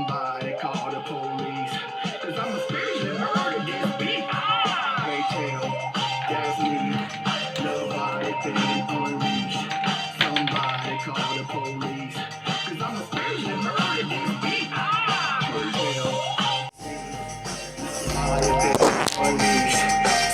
Somebody call the police, cause I'm a spiritual murder this beat. Hey, tell, that's me. Nobody been unleashed. Somebody call the police, cause I'm a spiritual murder this beat. Hey, tell, nobody been unleashed.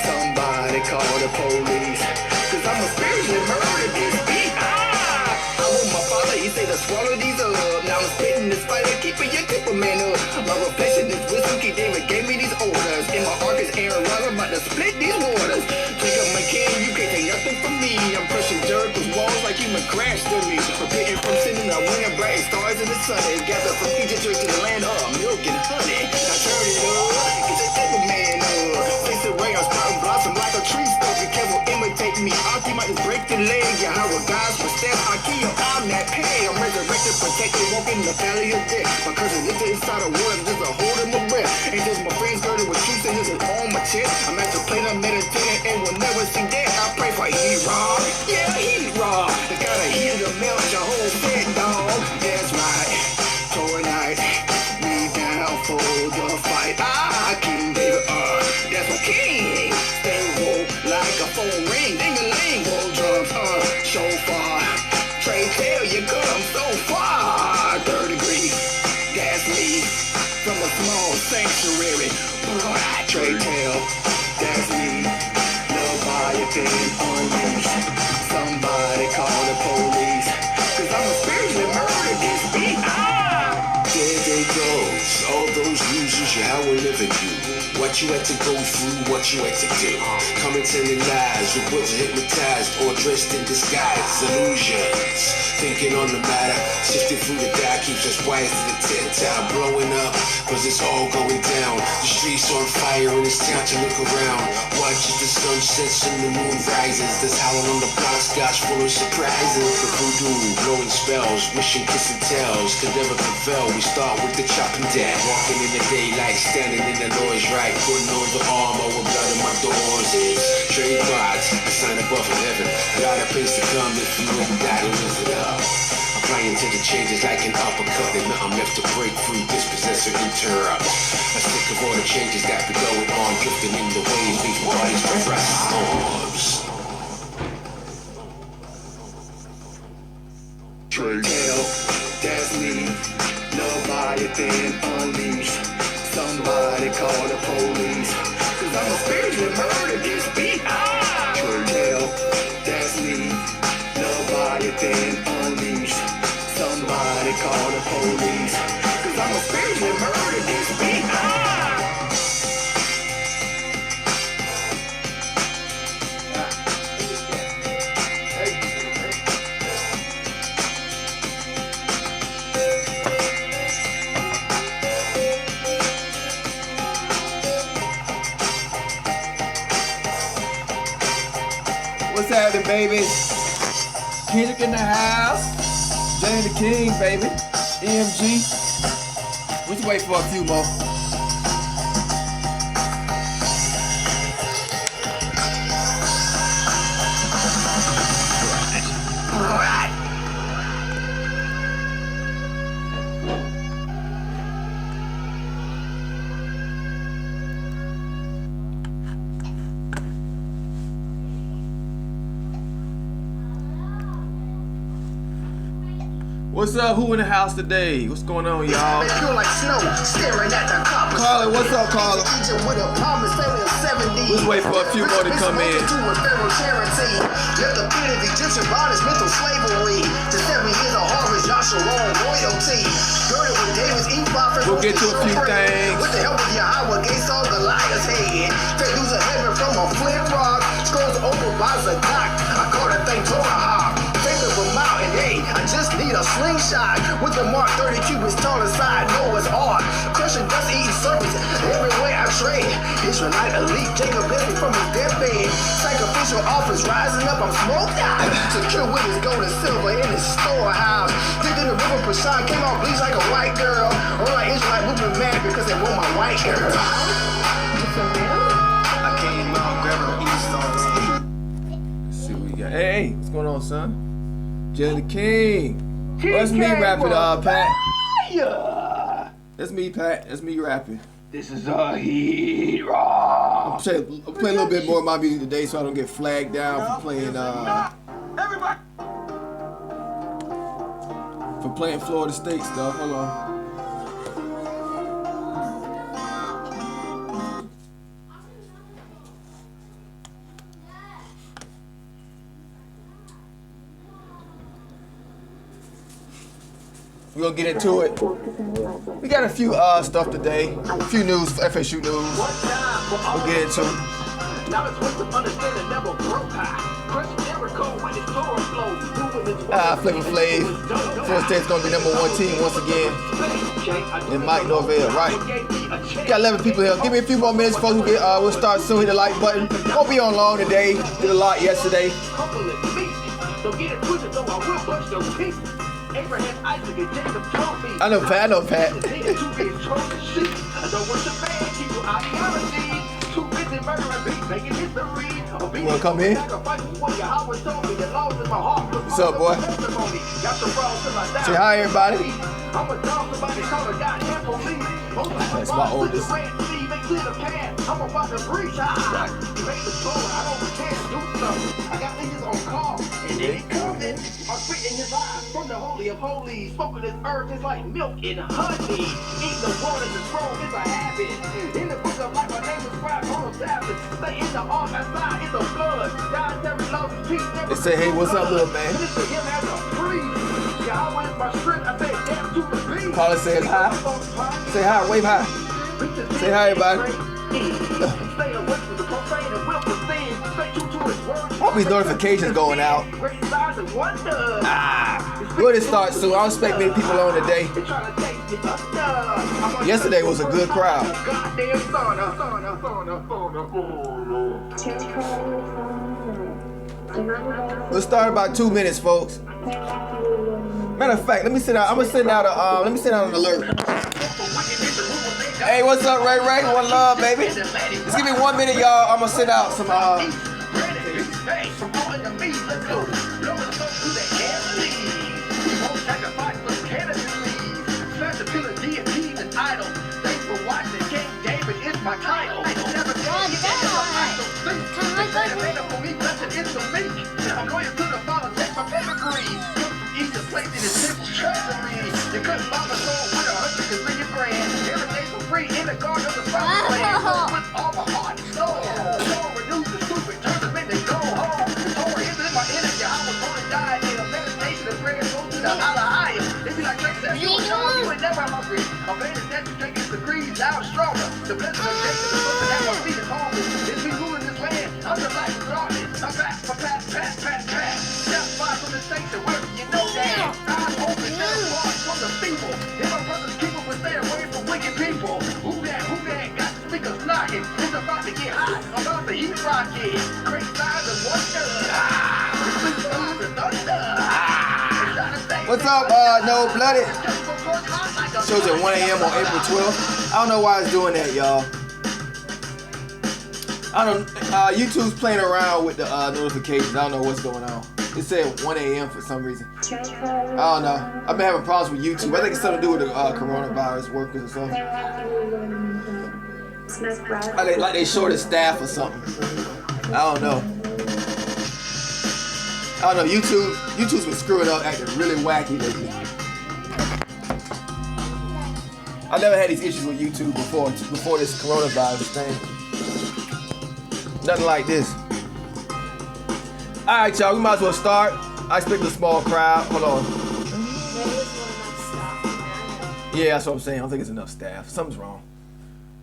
Somebody call the police, cause I'm a spiritual murder this beat. I want my father, he said to swallow these up. Now I'm spitting this fire, keeping your temper man up. My reflection is wisdom, King David gave me these orders. In my arc is Aaron Rodgers, I'm about to split these waters. Take up my king, you can't take nothing from me. I'm crushing Jericho's walls like human crash to me. Forbidden from sinning, I win a bright stars in the sun. It's gathered from Egypt straight to the land of milk and honey. Now turn it up, get your temper man up. Face away, I'm sprouting blossom like a tree stump. Be careful, imitate me. I'll keep my just break the leg. Yeah, how a God's footsteps, I kill, I'm that pay. I'm resurrected, protected, walking in the valley of death. My curse is lifted inside of water, just a hold in my breath. Ain't just my friends girded with truth and this is on my chest. I'm at the plane, I'm meditating and will never see death. I pray for heat raw, yeah, heat raw. The kind of heat to melt your whole set, dog. That's right, Toy night, me down for the fight. King David, that's my king. Stay roll like a phone ring, ding-a-ling. Roll drums, shofar. Trey, tell you come so far. Third degree, that's me. From a small sanctuary. Trey, tell, that's me. Nobody been unleashed. Somebody call the police, cause I'm a spiritual murder this beat. There they goes, all those losers you how we live in you. What you had to go through, what you had to do. Coming telling lies, reports hypnotized or dressed in disguise. Illusions, thinking on the matter. Sifting through the dye keeps us wise to the 10th time. Blowing up, cause it's all going down. The streets on fire and it's time to look around. Watch as the sun sets and the moon rises. There's howling on the block, scotch full of surprises. The voodoo, blowing spells, wishing, kissing tells. Could never prevail, we start with the chopping down. Walking in the daylight, standing in the noise right. Putting on the armor with blood in my doors is trade gods, a sign above in heaven. I got a place to come if you wouldn't die to live it up. Applying to the changes like an uppercut. And nothing left to break through, dispossess or interrupt. I sick of all the changes that be going on, drifting in the waves, these bodies compress arms. Trey, tell, that's me. Nobody been unleashed. Somebody call the police, cause I'm a spiritual murder this beat. Trey, tell, that's me. Nobody been unleashed. Somebody call the police, cause I'm a spiritual murder this beat. What's happening, baby? Kendrick in the house. Jane the King, baby. EMG. We just wait for a few more. What's up? Who in the house today? What's going on, y'all? Like snow, staring at the coppers. Carla, what's up, Carla? Let's wait for a few more to come in. Let the pit of Egyptian bondage, mental slavery. To 7 years of harvest, Joshua royalty. Girded with David's ephod. We'll get to a few things. With the help of Yahweh, gates on the liar's head. Fed news of heaven from a flint rock. Scrolls open by Zadok. I call that thing Torah. Of a mountain, hey, I just need a slingshot with the mark 30 cubits tall inside Noah's ark. Crushing dust, eating serpents every way I trade. Israelite elite, Jacob blessed me from his deathbed. Sacrificial offers rising up, I'm smoked out. Secure with his gold and silver in his storehouse. Dipped in the river, Prashad came out bleached like a white girl. All like Israelite movement mad because they want my white girl. I came out, grab her east on. Let's see what we got. Hey, what's going on, son? Jay the King. What's me rapping, Pat? That's me, Pat. That's me rapping. This is a hero. I'll play a little bit more of my music today so I don't get flagged down for playing Florida State stuff. Hold on. We're gonna get into it. We got a few stuff today. A few news, FSU news. We'll get into it. Flavor Flav. Florida State's gonna be #1 team once again. And Mike Norvell, right? Got 11 people here. Give me a few more minutes before we'll start soon. Hit the like button. Won't be on long today. Did a lot yesterday. I know Pat. You wanna come in? What's up, boy? Say hi, everybody. That's my oldest. I'm spitting his eyes from the holy of holies. Spoken as earth is like milk and honey. Eating the water to grow is a habit. In the book of life, my name is scribed on the Sabbath. Stay in the ark, outside in the blood. Dietary laws and peace. They say, hey, what's up, little man? Listen to him as a priest. Yahweh is my strength. I say, damn to the beast. Paula says hi. Say hi, wave hi. Say hi, everybody. Stay away from the profane and willful sins. Stay true to his word. All these notifications going out. We'll just start soon. I don't expect many people on today. Yesterday was a good crowd. We'll start in about 2 minutes, folks. Matter of fact, let me send out. I'm gonna send out an alert. Hey, what's up, Ray Ray? One love, baby. Just give me 1 minute, y'all. I'm gonna send out some my title. I'm going to the father, take my pedigree. Egypt placed in his simple treasury. You couldn't buy my soul with 100 gazillion grand. Every day for free in the garden of the promised land. With all my heart and soul. Soul renews the stupid, turn them into go home. Soul is in my energy. I was born and died in a meditation and prayer. Go to the Allah. If you like that, you ain't never hungry. I'm better that you take his degrees down stronger. The blessing of Jacob is something that my feet is homeless. It's me ruling this land. I'm the light of darkness. I'm back for pat. Step by from the station where you know that. I'm open to the heart from the people. And my brother's keeper will stay away from wicked people. Who that? Got the speakers knocking. It's about to get hot. I'm about to heat rocket. Great signs and wonders. What's up, No Blooded? Shows at 1 a.m. on April 12th. I don't know why it's doing that, y'all. I don't. YouTube's playing around with the notifications. I don't know what's going on. It said 1 a.m. for some reason. I don't know. I've been having problems with YouTube. I think it's something to do with the coronavirus workers or something. Like they short of staff or something. I don't know. YouTube's been screwing up, acting really wacky lately. I never had these issues with YouTube before this coronavirus thing. Nothing like this. Alright, y'all, we might as well start. I expect a small crowd. Hold on. Yeah, that's what I'm saying. I don't think it's enough staff. Something's wrong.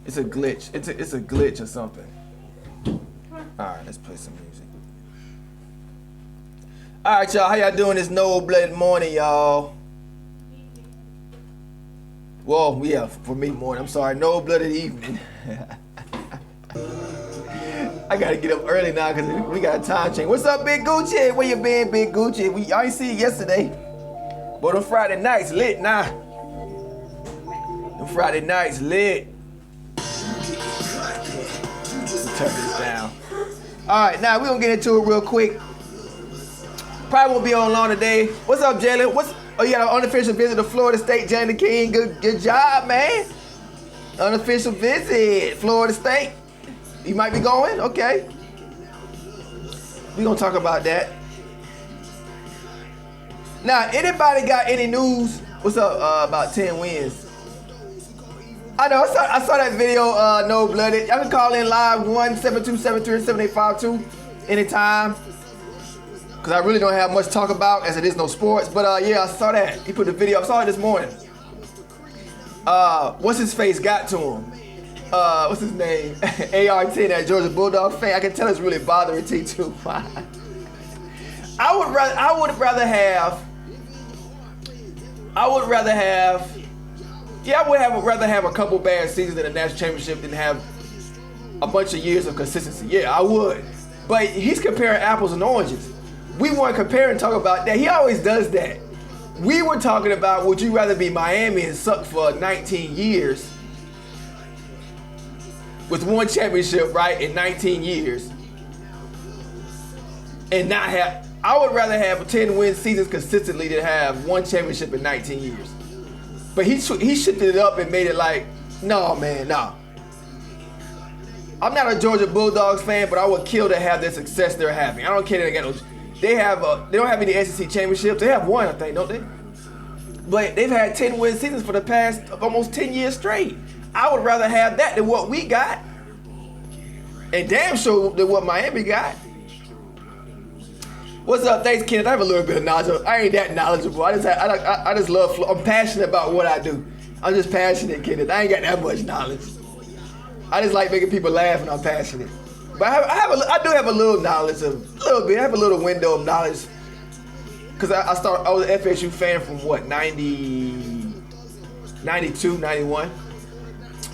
It's a glitch. It's a glitch or something. Alright, let's play some music. Alright, y'all, how y'all doing this no-blooded morning, y'all? Well, yeah, for me morning. I'm sorry, no-blooded evening. I gotta get up early now because we got a time change. What's up, Big Gucci? Where you been, Big Gucci? I ain't see you yesterday. But on Friday nights, lit now. On Friday nights, lit. Turn this down. Alright, now we're gonna get into it real quick. Probably won't be on long today. What's up, Jalen? Oh, you got an unofficial visit to Florida State, Johnny King. Good job, man. Unofficial visit, Florida State. You might be going? Okay. We're going to talk about that. Now, anybody got any news? What's up about 10 wins? I know, I saw that video, No Blooded. Y'all can call in live 1-7273-7852 anytime. Because I really don't have much to talk about as it is no sports. But yeah, I saw that. He put the video, I saw it this morning. What's his face got to him? What's his name? AR10, that Georgia Bulldog fan. I can tell it's really bothering T2. I would rather have a couple bad seasons in the national championship than have a bunch of years of consistency. Yeah, I would. But he's comparing apples and oranges. We weren't comparing and talk about that. He always does that. We were talking about, would you rather be Miami and suck for 19 years with one championship, right, in 19 years, and not have, I would rather have 10 win seasons consistently than have one championship in 19 years. But he shifted it up and made it like, no, man, no. I'm not a Georgia Bulldogs fan, but I would kill to have the success they're having. I don't care they got no. They don't have any SEC championships. They have one, I think, don't they? But they've had 10 win seasons for the past almost 10 years straight. I would rather have that than what we got, and damn sure than what Miami got. What's up? Thanks, Kenneth. I have a little bit of knowledge. I ain't that knowledgeable. I just love. I'm passionate about what I do. I'm just passionate, Kenneth. I ain't got that much knowledge. I just like making people laugh, and I'm passionate. But I do have a little knowledge of a little bit. I have a little window of knowledge because I was an FSU fan from what 92, 91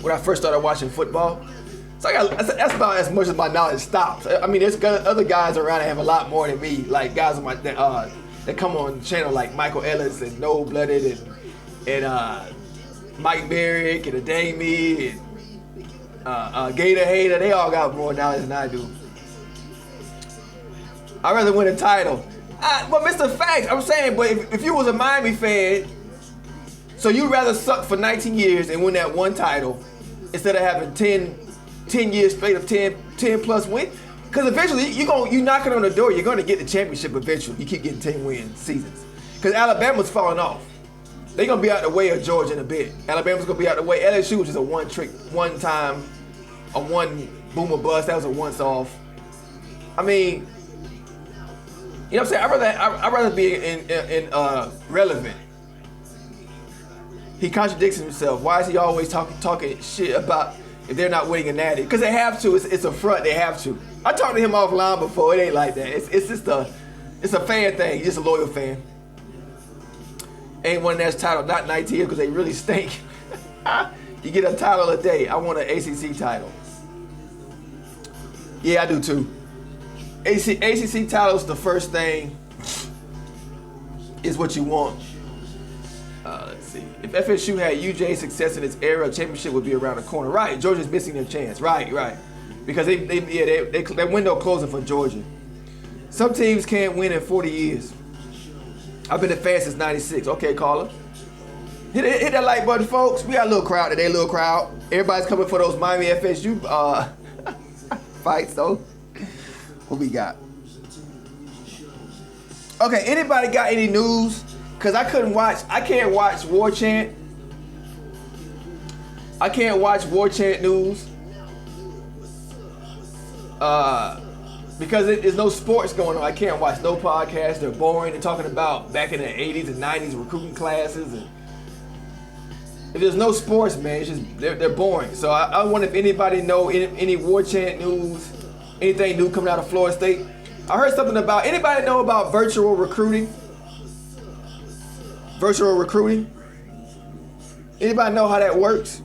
when I first started watching football. So that's about as much as my knowledge stops. I mean, there's other guys around that have a lot more than me, like guys that come on the channel like Michael Ellis and Noel Blooded and Mike Merrick and Adami and Gator Hater. They all got more knowledge than I do. I'd rather win a title. But Mr. Facts, I'm saying, but if you was a Miami fan, so you'd rather suck for 19 years and win that one title instead of having 10 years straight of 10 plus wins? Because eventually you knocking on the door, you're going to get the championship eventually. You keep getting 10 win seasons. Because Alabama's falling off. They're going to be out the way of Georgia in a bit. Alabama's going to be out the way. LSU was just a one boom or bust. That was a once off. I mean, you know what I'm saying? I'd rather be relevant. He contradicts himself. Why is he always talking shit about if they're not winning a natty? Because they have to. It's a front. They have to. I talked to him offline before. It ain't like that. It's just a fan thing. He's just a loyal fan. Ain't won that title, not 19 years, because they really stink. You get a title a day. I want an ACC title. Yeah, I do too. ACC title is the first thing. Is what you want. Let's see. If FSU had UJ success in its era, championship would be around the corner. Right, Georgia's missing their chance. Right. Because their window closing for Georgia. Some teams can't win in 40 years. I've been a fan since 96. Okay, caller. Hit that like button, folks. We got a little crowd today, little crowd. Everybody's coming for those Miami FSU fights, though. What we got? Okay, anybody got any news? Because I can't watch War Chant. I can't watch War Chant news. Because there's no sports going on. I can't watch no podcasts. They're boring. They're talking about back in the 80s and 90s recruiting classes. And if there's no sports, man, it's just they're boring. So I wonder if anybody know any War Chant news, anything new coming out of Florida State. I heard something about, anybody know about virtual recruiting? Virtual recruiting? Anybody know how that works?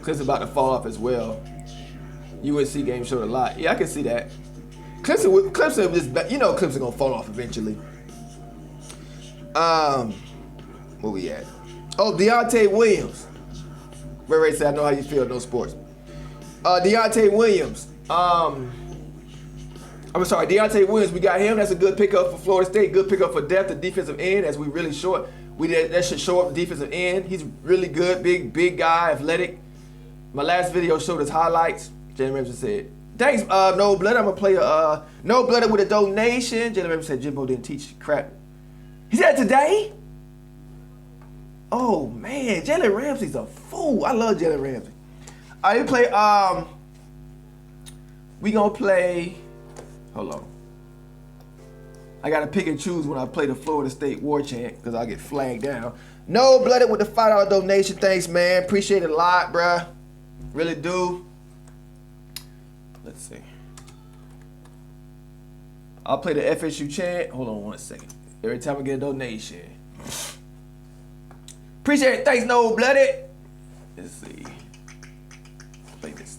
Clemson's about to fall off as well. UNC game showed a lot. Yeah, I can see that. Clemson is, you know, Clemson gonna fall off eventually. Where we at? Oh, Deontay Williams. Ray said, I know how you feel, no sports. Deontay Williams. I'm sorry, Deontay Williams. We got him. That's a good pickup for Florida State. Good pickup for depth at defensive end, as we really short. That should show up defensive end. He's really good, big guy, athletic. My last video showed his highlights. Jalen Ramsey said, "Thanks, No Blood. I'm gonna play No Blood with a donation." Jalen Ramsey said Jimbo didn't teach crap. He said today. Oh man, Jalen Ramsey's a fool. I love Jalen Ramsey. All right, we play. We gonna play. Hold on. I gotta pick and choose when I play the Florida State War Chant because I get flagged down. No Blooded with the $5 donation. Thanks, man. Appreciate it a lot, bruh. Really do. Let's see. I'll play the FSU chant. Hold on one second. Every time I get a donation. Appreciate it. Thanks, No Blooded. Let's see. Play this.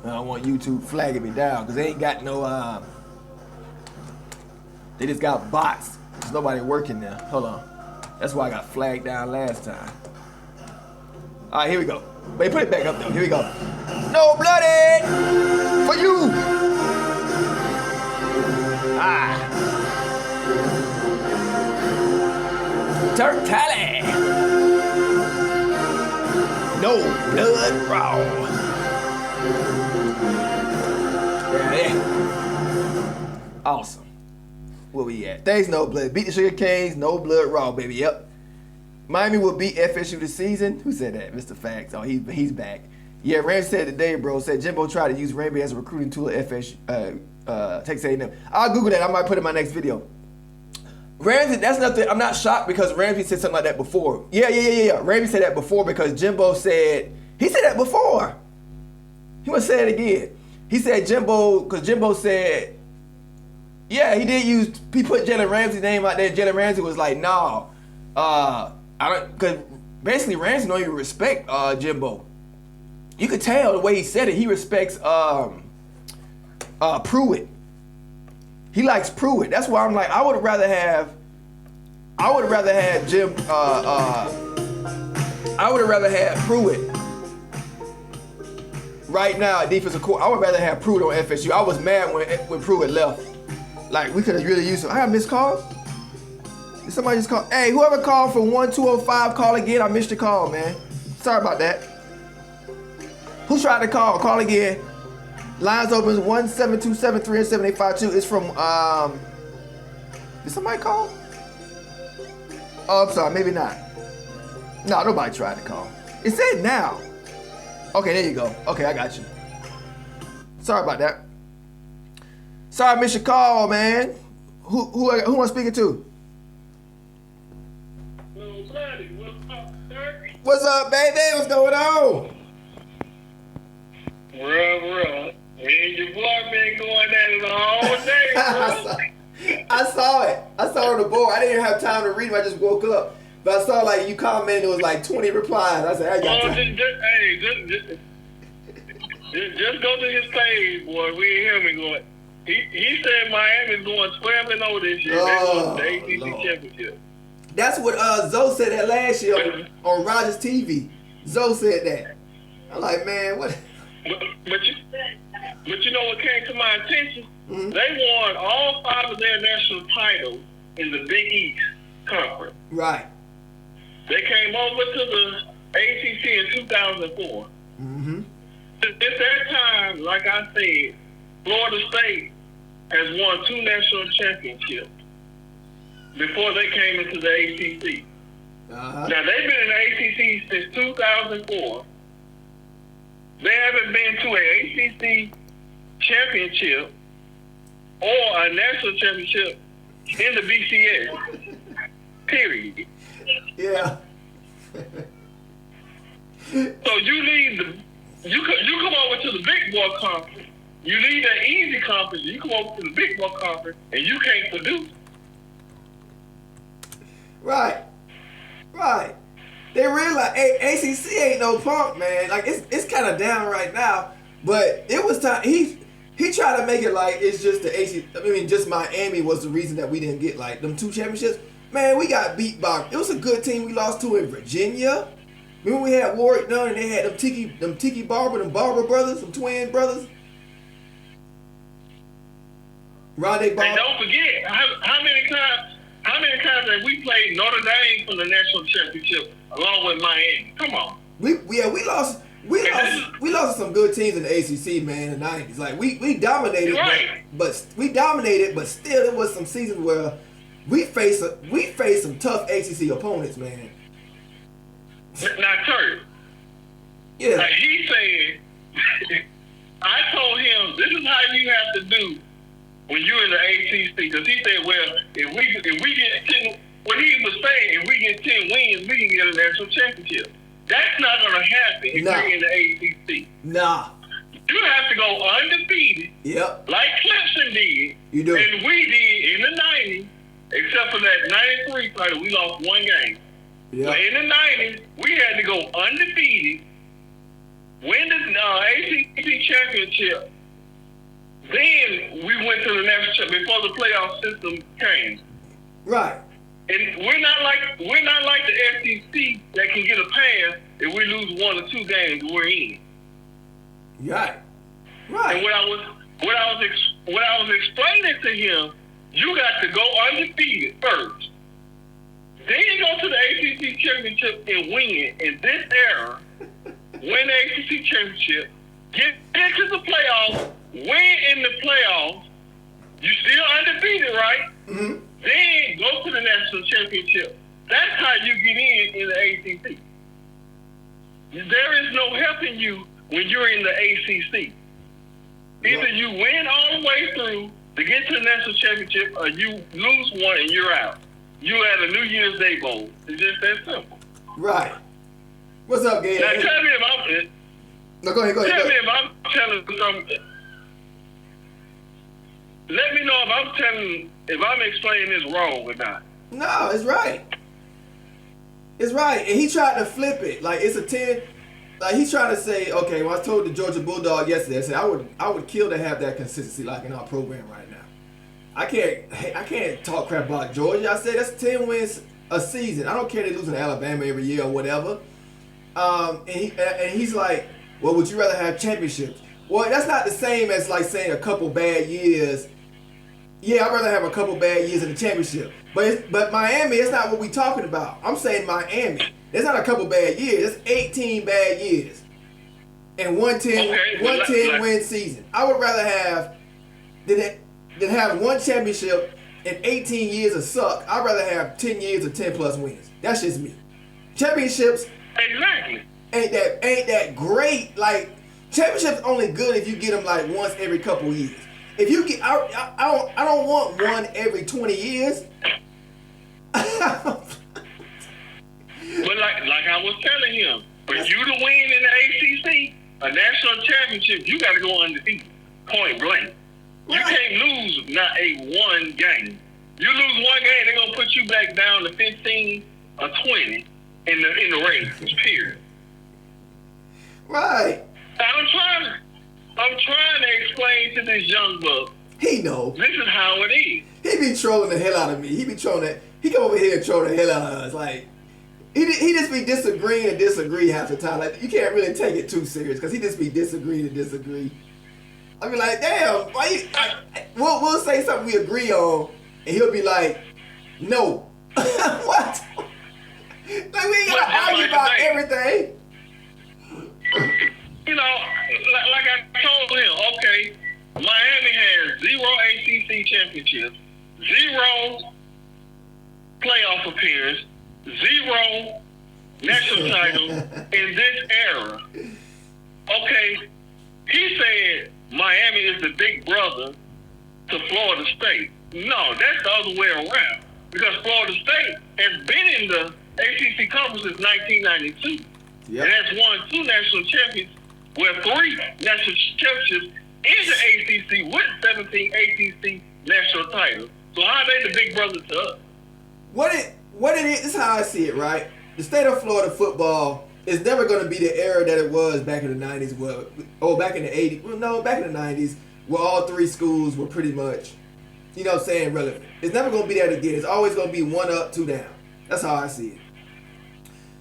I don't want YouTube flagging me down because they ain't got no, they just got bots. There's nobody working there. Hold on. That's why I got flagged down last time. All right, here we go. Wait, put it back up though. Here we go. No Blooded for you. TURNTTALLY. No Blood Raw. Yeah. Awesome. Where we at? Thanks, No Blood. Beat the Sugar Canes, No Blood Raw, baby. Yep. Miami will beat FSU this season. Who said that? Mr. Facts. Oh, he's back. Yeah, Ramsey said today, bro. Said Jimbo tried to use Ramsey as a recruiting tool at FSU, Texas A&M. I'll Google that. I might put it in my next video. Ramsey, that's nothing. I'm not shocked because Ramsey said something like that before. Yeah. Ramsey said that before because Jimbo said, he said that before. He must say it again. He said Jimbo, because Jimbo said, yeah, he did use, he put Jalen Ramsey's name out there. Jalen Ramsey was like, no, I don't, because basically Ramsey don't even respect Jimbo. You could tell the way he said it. He respects Pruitt. He likes Pruitt. That's why I'm like, I would rather have Pruitt right now at defensive court. I would rather have Pruitt on FSU. I was mad when Pruitt left. Like, we could have really used him. I have missed calls. Did somebody just call? Hey, whoever called from 1205, call again. I missed your call, man. Sorry about that. Who tried to call? Call again. Lines open 1-727-37852. It's from, did somebody call? Oh, I'm sorry, maybe not. No, nobody tried to call. It said now. Okay, there you go. Okay, I got you. Sorry about that. Sorry I missed your call, man. Who am I speaking to? What's up, baby? What's going on? Bruh. Me and your boy been going at it all day, bro. I saw it. I saw it on the board. I didn't even have time to read them. I just woke up. But I saw like you commented, it was like 20 replies. I said, I got time. Just go to his page, boy. We hear him going. He said Miami's going 12-0 this year. They're going to the ACC championship. That's what Zoe said that last year on Rogers TV. Zoe said that. I'm like, man, what? But you know what came to my attention? Mm-hmm. They won all 5 of their national titles in the Big East Conference. Right. They came over to the ACC in 2004. Mm-hmm. At that time, like I said, Florida State has won 2 national championships before they came into the ACC. Uh-huh. Now, they've been in the ACC since 2004. They haven't been to an ACC championship or a national championship in the BCS. Period. Yeah. So you come over to the Big Boy Conference. You leave that easy conference, you come over to the Big Boy Conference, and you can't produce. Right. They realize, hey, ACC ain't no punk, man. Like it's kind of down right now, but it was time. He tried to make it like it's just the ACC. I mean, just Miami was the reason that we didn't get like them 2 championships. Man, we got beat by. It was a good team we lost to in Virginia. Remember we had Warwick Dunn and they had them Barber brothers, some twin brothers. Rondé Barber. And don't forget, how many times have we played Notre Dame for the national championship along with Miami? Come on. We lost to some good teams in the ACC, man, in the 90s. Like we dominated, right. but still there was some seasons where we faced some tough ACC opponents, man. Now, Turnt. Yeah. Like he said, I told him this is how you have to do when you're in the ACC, because he said, well, if we get 10, what he was saying, if we get 10 wins, we can get a national championship. That's not going to happen if you're in the ACC. Nah. You have to go undefeated. Yep. Like Clemson did. You do. And we did in the 90s, except for that 93 title, we lost one game. Yep. But in the 90s, we had to go undefeated, win the ACC championship. Then we went to the national championship before the playoff system came. Right. And we're not like the SEC that can get a pass if we lose 1 or 2 games we're in. Right. Right. And what I was explaining to him, you got to go undefeated first. Then you go to the ACC championship and win in this era. Win the ACC championship, get into the playoffs, win in the playoffs. You still undefeated, right? Mm-hmm. Then go to the national championship. That's how you get in the ACC. There is no helping you when you're in the ACC. Either you win all the way through to get to the national championship, or you lose one and you're out. You at a New Year's Day bowl. It's just that simple. Right. What's up, Gabe? Now tell me about it. No, go ahead. Tell me if I'm telling something. Let me know if I'm explaining this wrong or not. No, it's right. It's right. And he tried to flip it. Like it's a 10. Like he's trying to say, okay, well I told the Georgia Bulldog yesterday, I said I would kill to have that consistency like in our program right now. I can't talk crap about Georgia. I said that's 10 wins a season. I don't care they losing to Alabama every year or whatever. And he's like, well, would you rather have championships? Well, that's not the same as like saying a couple bad years. Yeah, I'd rather have a couple bad years in the championship. But Miami, it's not what we're talking about. I'm saying Miami. It's not a couple bad years. It's 18 bad years. And 110 win season. I would rather have than have one championship and 18 years of suck. I'd rather have 10 years of 10 plus wins. That's just me. Championships Exactly. ain't that great. Like championships only good if you get them like once every couple years. If you get, I don't want one every 20 years. But like I was telling him, for you to win in the ACC, a national championship, you got to go undefeated, point blank. You can't lose not one game. You lose one game, they're gonna put you back down to 15 or 20 in the race. Period. Right. I'm trying to explain to this young buck. He know. This is how it is. He be trolling the hell out of me. He come over here and troll the hell out of us. Like he just be disagreeing and disagree half the time. Like you can't really take it too serious because he just be disagreeing and disagree. I be like, damn, why you? We'll say something we agree on, and he'll be like, no. What? Like we ain't gotta argue about everything. You know, like I told him, okay, Miami has 0 ACC championships, 0 playoff appearance, 0 national titles in this era. Okay, he said Miami is the big brother to Florida State. No, that's the other way around. Because Florida State has been in the ACC conference since 1992. Yep. And has won 2 national championships, well, 3 national championships in the ACC with 17 ACC national titles. So how are they the big brother to us? What it is, this is how I see it, right? The state of Florida football is never going to be the era that it was back in the 90s, back in the 80s. Well, no, back in the 90s, where all 3 schools were pretty much, you know what I'm saying, relevant. It's never going to be that again. It's always going to be 1 up, 2 down. That's how I see it.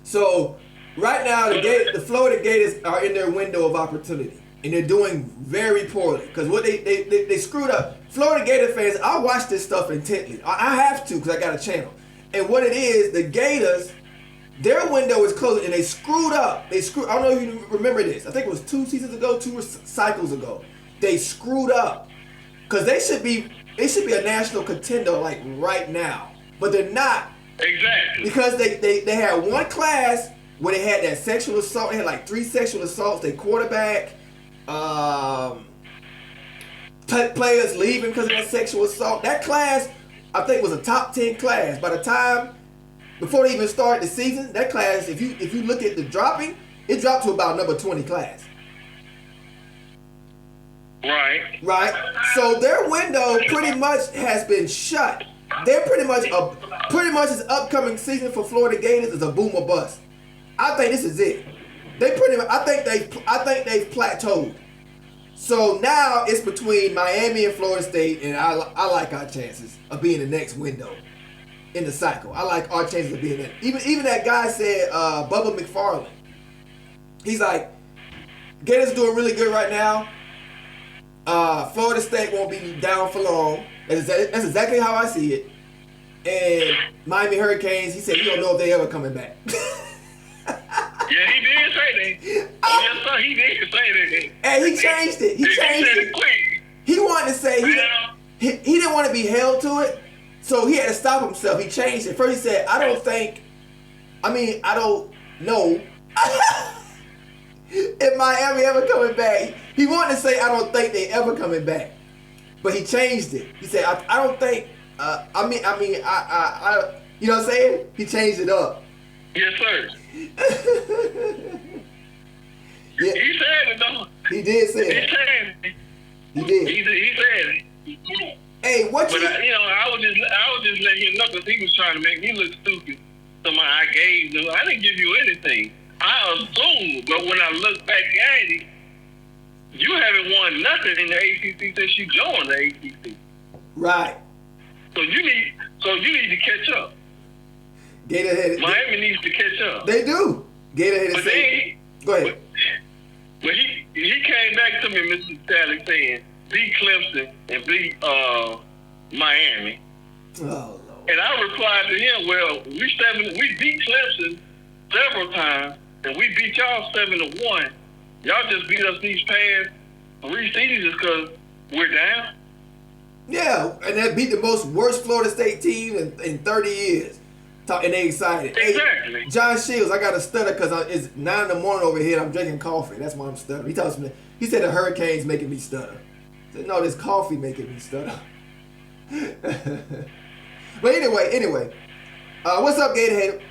So Right now, the Florida Gators are in their window of opportunity, and they're doing very poorly because what they screwed up. Florida Gator fans, I watch this stuff intently. I have to because I got a channel. And what it is, the Gators, their window is closing, and they screwed up. I don't know if you remember this. I think it was 2 seasons ago, 2 cycles ago. They screwed up because they should be a national contender like right now, but they're not. Exactly. Because they had one class where they had that sexual assault. They had like 3 sexual assaults. They quarterback, players leaving because of that sexual assault. That class, I think, was a top 10 class. By the time, before they even started the season, that class, if you look at the dropping, it dropped to about number 20 class. Right. So their window pretty much has been shut. They're pretty much this upcoming season for Florida Gators is a boom or bust. I think this is it. I think they've plateaued. So now it's between Miami and Florida State, and I like our chances of being the next window in the cycle. I like our chances of being that. Even that guy said, Bubba McFarland. He's like, Gators doing really good right now. Florida State won't be down for long. That's exactly how I see it. And Miami Hurricanes, he said he don't know if they ever coming back. Yeah, he did say that. Yes, sir, he did say that. And he changed it. He changed it. He wanted to say he didn't want to be held to it, so he had to stop himself. He changed it. First he said, I don't know if Miami ever coming back. He wanted to say, I don't think they ever coming back. But he changed it. He said, I don't think, you know what I'm saying? He changed it up. Yes, sir. Yeah. He said it, though. He did say it. He said it. He did. He said it. Hey, what but you... I was just letting him know because he was trying to make me look stupid. So I gave him, I didn't give you anything. I assumed, but when I look back at it, you haven't won nothing in the ACC since you joined the ACC. Right. So you need to catch up. Miami needs to catch up. They do. Gatorhead say. Go ahead. But he came back to me, Mr. Tally, saying beat Clemson and beat Miami. Oh Lord. And I replied to him, well, we beat Clemson several times, and we beat y'all 7-1. Y'all just beat us these past 3 seasons because we're down. Yeah, and that beat the worst Florida State team in 30 years. And they excited. Exactly. Hey, John Shields, I got to stutter because it's 9 in the morning over here and I'm drinking coffee. That's why I'm stuttering. He said the hurricane's making me stutter. I said, no, this coffee making me stutter. But anyway, what's up, Gatorhead?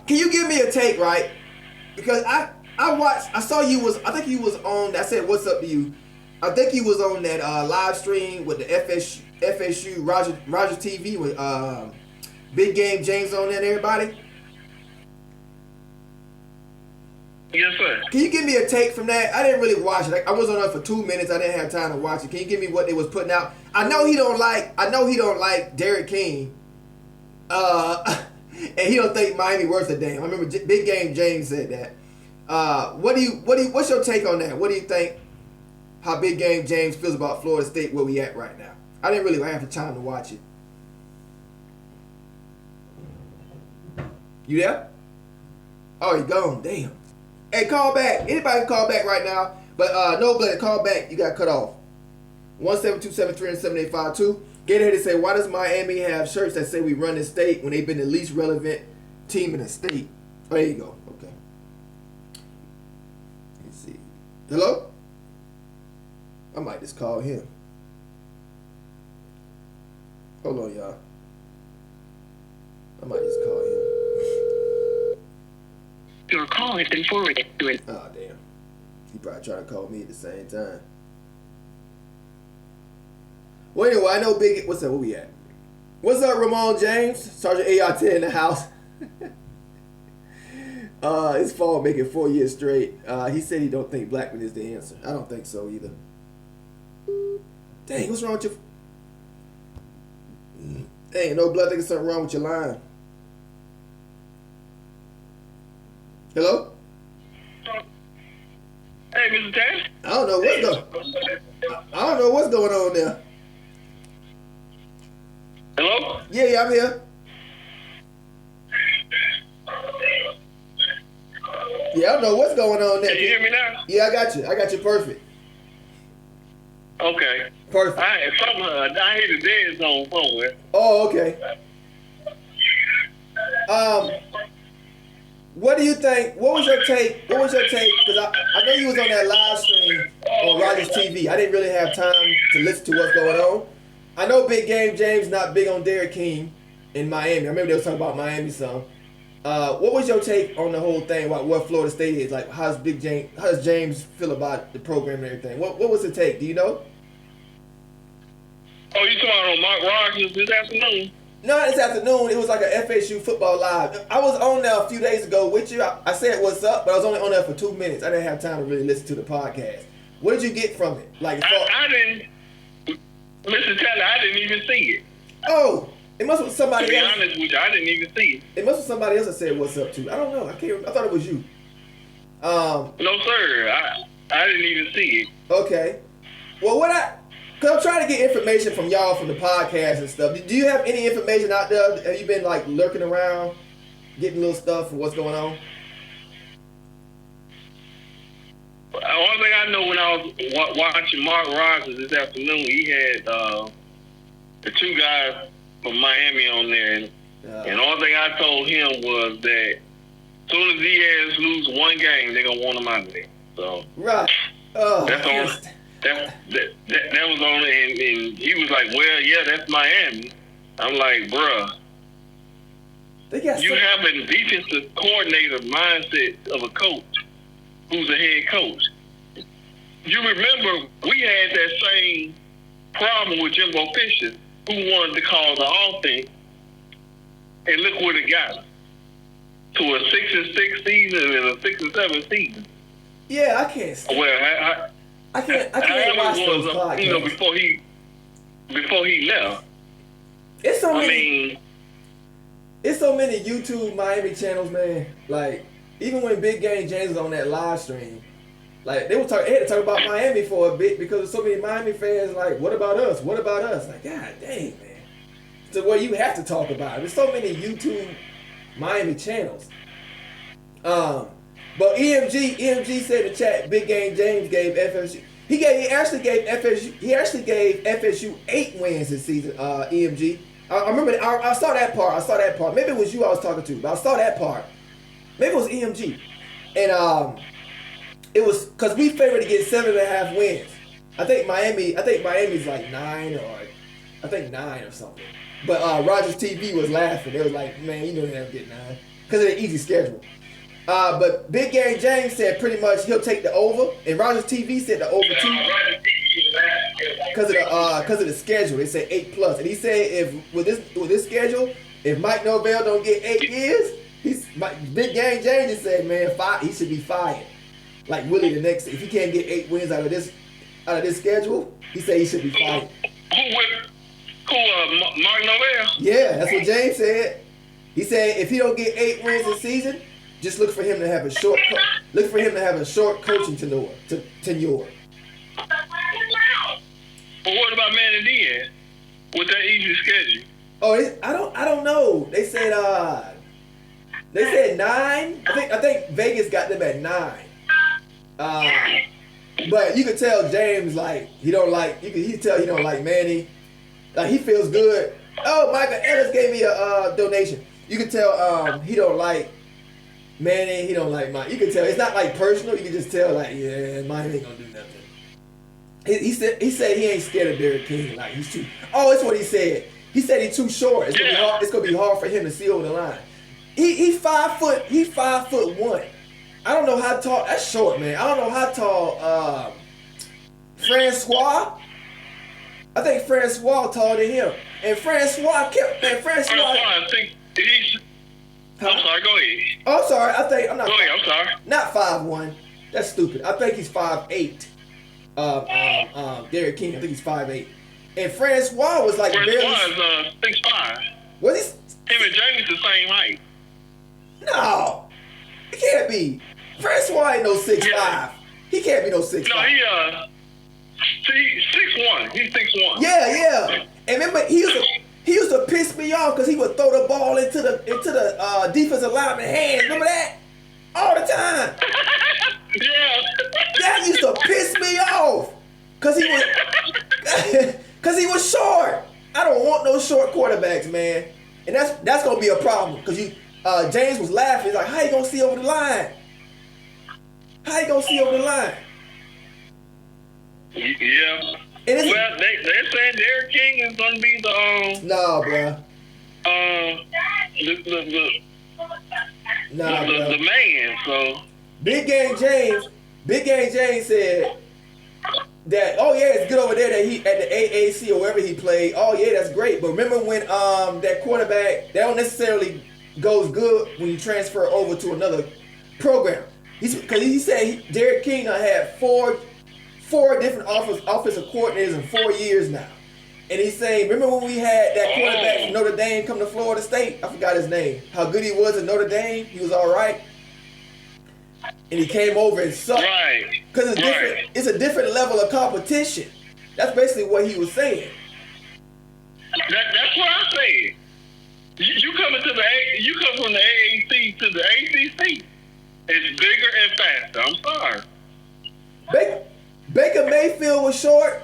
Can you give me a take, right? Because I saw you I think you was on, I said, what's up to you? I think you was on that live stream with the FSU Roger TV with Big Game James on there and everybody. Yes, sir. Can you give me a take from that? I didn't really watch it. I was on there for 2 minutes. I didn't have time to watch it. Can you give me what they was putting out? I know he don't like Derek King. And he don't think Miami worth a damn. I remember Big Game James said that. What's your take on that? What do you think? How Big Game James feels about Florida State, where we at right now? I didn't really have the time to watch it. You there? Oh, he gone. Damn. Hey, call back. Anybody can call back right now. But no blood, call back. You got cut off. 1-727-300-7852. Get ahead and say, why does Miami have shirts that say we run the state when they've been the least relevant team in the state? Oh, there you go. Okay. Let's see. Hello? I might just call him. Hold on, y'all. I might just call him. Your call has been forwarded to an... Oh, damn. He probably trying to call me at the same time. Well, anyway, I know Big... What's up? Where we at? What's up, Ramon James? Sergeant ART in the house. His fall making 4 years straight. He said he don't think Blackman is the answer. I don't think so either. Dang, what's wrong with your... Dang, no blood, think there's something wrong with your line. Hello? Hey, Mr. Tash. I don't know what's going on there. Hello? Yeah, I'm here. Yeah, I don't know what's going on there. Can you hear me now? Yeah, I got you perfect. Okay. Perfect. I hear the dead zone somewhere. Oh, okay. What do you think? What was your take? Because I know you was on that live stream on Rogers TV. I didn't really have time to listen to what's going on. I know Big Game James not big on Derek King in Miami. I remember they was talking about Miami some. What was your take on the whole thing about what Florida State is? Like, how does James feel about the program and everything? What was the take? Do you know? Oh, you talking about on Mark Rogers this afternoon? No, this afternoon, it was like a FSU football live. I was on there a few days ago with you. I said what's up, but I was only on there for 2 minutes. I didn't have time to really listen to the podcast. What did you get from it? Like, I didn't, Mr. Taylor, I didn't even see it. Oh, it must have been somebody else. To be honest with you, I didn't even see it. It must have somebody else that said what's up too. I don't know. I thought it was you. No, sir. I didn't even see it. Okay. Well, because I'm trying to get information from y'all from the podcast and stuff. Do you have any information out there? Have you been like lurking around, getting little stuff from what's going on? The only thing I know when I was watching Mark Rogers this afternoon, he had the two guys from Miami on there, and the only thing I told him was that as soon as he has lose one game, they're gonna want him out of there. So right. That's all. That was on, and he was like, "Well, yeah, that's Miami." I'm like, "Bruh, you have a defensive coordinator mindset of a coach who's a head coach. You remember we had that same problem with Jimbo Fisher, who wanted to call the offense, and look where it got us to a 6-6 season and a 6-7 season." Yeah, I can't. Well, I can't watch those podcasts. You know, before he left. It's so many YouTube Miami channels, man. Like, even when Big Game James was on that live stream, like they had to talk about Miami for a bit because so many Miami fans like, what about us? What about us? Like, God dang, man. So where you have to talk about it. There's so many YouTube Miami channels. But EMG said in the chat, Big Game James gave FSU. He actually gave FSU 8 wins this season. EMG. I remember. I saw that part. Maybe it was you I was talking to, but I saw that part. Maybe it was EMG, and it was because we favored to get 7.5 wins. I think Miami's like 9 or something. But Rogers TV was laughing. They was like, man, you know they never get 9 because of the easy schedule. But Big Game James said pretty much he'll take the over, and Rogers TV said the over too because of the schedule. They said 8+, and he said if with this schedule, if Mike Norvell don't get 8 years, Big Game James just said, man, he should be fired. Like Willie the next, if he can't get 8 wins out of this schedule, he said he should be fired. Mark Norvell? Yeah, that's what James said. He said if he don't get 8 wins this season, just look for him to have a short coaching tenure. But what about Manny Diaz with that easy schedule? Oh, I don't know. They said 9. I think Vegas got them at 9. But you could tell James like he don't like. You could tell he don't like Manny. Like he feels good. Oh, Michael Ellis gave me a donation. You could tell he don't like Manny. He don't like Mike. You can tell it's not like personal. You can just tell like Mike ain't gonna do nothing. He said he ain't scared of Derek King. Like he's too. Oh, that's what he said. He said he's too short. It's gonna be hard for him to see over the line. He's 5 foot. He's 5'1". I don't know how tall. That's short, man. I don't know how tall. Francois. I think Francois taller than him. And Francois kept. Man, Francois. I think he's. I'm sorry. Go ahead. Oh, I'm sorry. I'm not. Go ahead. I'm sorry. Not 5'1". That's stupid. I think he's 5'8". Derek King. I think he's 5'8". And Francois was like Francois is 6'5". Was he? Him and James the same height. No. He can't be. Francois ain't no 6'5". He can't be no 6'5". No, he's 6'1". He's 6'1". Yeah. And remember, he used to piss me off because he would throw the ball into the defensive lineman's hands. Remember that? All the time. Yeah. That used to piss me off because he was short. I don't want no short quarterbacks, man. And that's gonna be a problem because James was laughing. He's like, how you gonna see over the line? How you gonna see over the line? Yeah. Well, they're saying Derek King is gonna be the Nah, bruh. the man. So Big Game James said that, oh yeah, it's good over there that he at the AAC or wherever he played. Oh yeah, that's great. But remember when that quarterback, that don't necessarily goes good when you transfer over to another program. Because he said Derek King had four different offensive coordinators in 4 years now. And he's saying, remember when we had that quarterback from Notre Dame come to Florida State? I forgot his name. How good he was at Notre Dame. He was all right. And he came over and sucked. Right. Because it's a different level of competition. That's basically what he was saying. That's what I'm saying. You come from the AAC to the ACC. It's bigger and faster. I'm sorry. Baker Mayfield was short.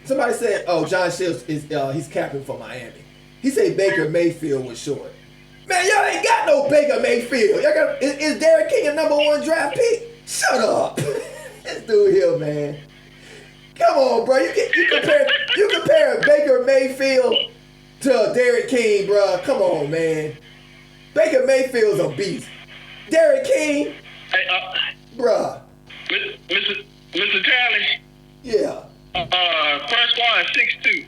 Somebody said, "Oh, John Shields he's capping for Miami." He said Baker Mayfield was short. Man, y'all ain't got no Baker Mayfield. Is Derek King a #1 draft pick? Shut up. This dude here, man. Come on, bro. You compare Baker Mayfield to Derek King, bro. Come on, man. Baker Mayfield's a beast. Derek King, bruh. Mr. Tally. Yeah. First one, 6'2".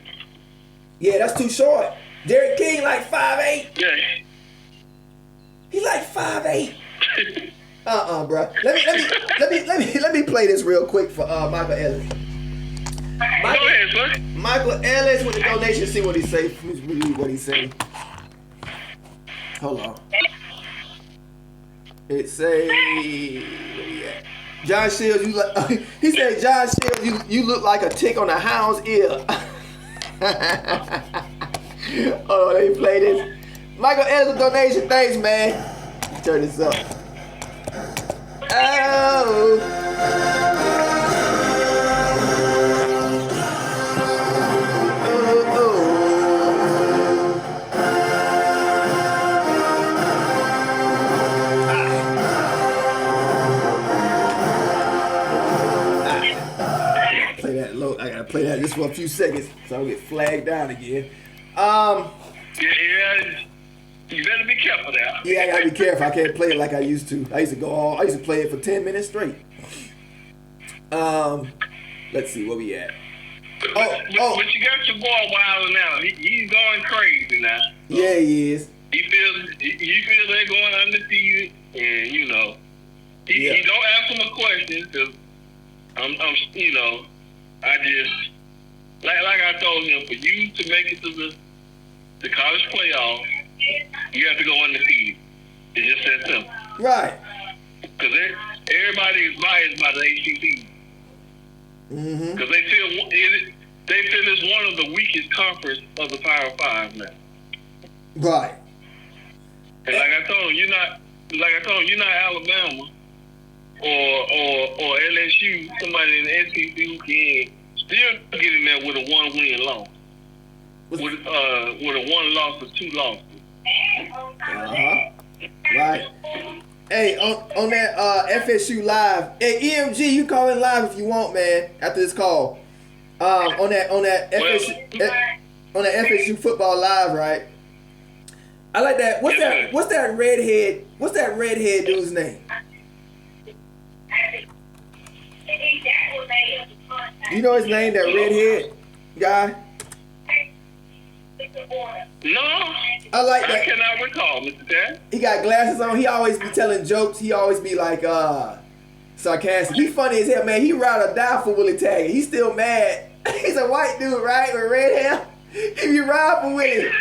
Yeah, that's too short. Derek King like 5'8". Yeah. He like 5'8". Bruh. Let me play this real quick for Michael Ellis. Go ahead, sir. Michael Ellis with the donation. See what he say. Read what he say. Hold on. It say, where he at? John Shields, he said, John Shields, you look like a tick on a hound's ear. Oh, they play this. Michael Ellis with donation. Thanks, man. Let's turn this up. I gotta play that just for a few seconds so I don't get flagged down again. Yeah, you better be careful now. Yeah, I gotta be careful. I can't play it like I used to. I used to play it for 10 minutes straight. Let's see where we at. But you got your boy wilding out. He's going crazy now. Yeah, he is. He feels they're going undefeated, and he don't answer my questions because I just like I told him, for you to make it to the college playoff, you have to go undefeated. It's just that simple. Right. Because everybody is biased by the ACC. Because they feel it's one of the weakest conference of the Power Five now. Right. And like I told him, you're not Alabama or LSU, somebody in the SEC who can still get in there with a 1-win loss. With a 1 loss or 2 losses. Right. Hey, on that FSU Live, hey EMG, you call in live if you want, man. After this call, on that FSU football live, right? I like that. What's that redhead dude's name? You know his name, that redhead guy? No. I like that. I cannot recall, Mr. Dad. He got glasses on. He always be telling jokes. He always be like sarcastic. He funny as hell, man. He ride or die for Willie Taggart. He's still mad. He's a white dude, right, with red hair. He be riding for Willie.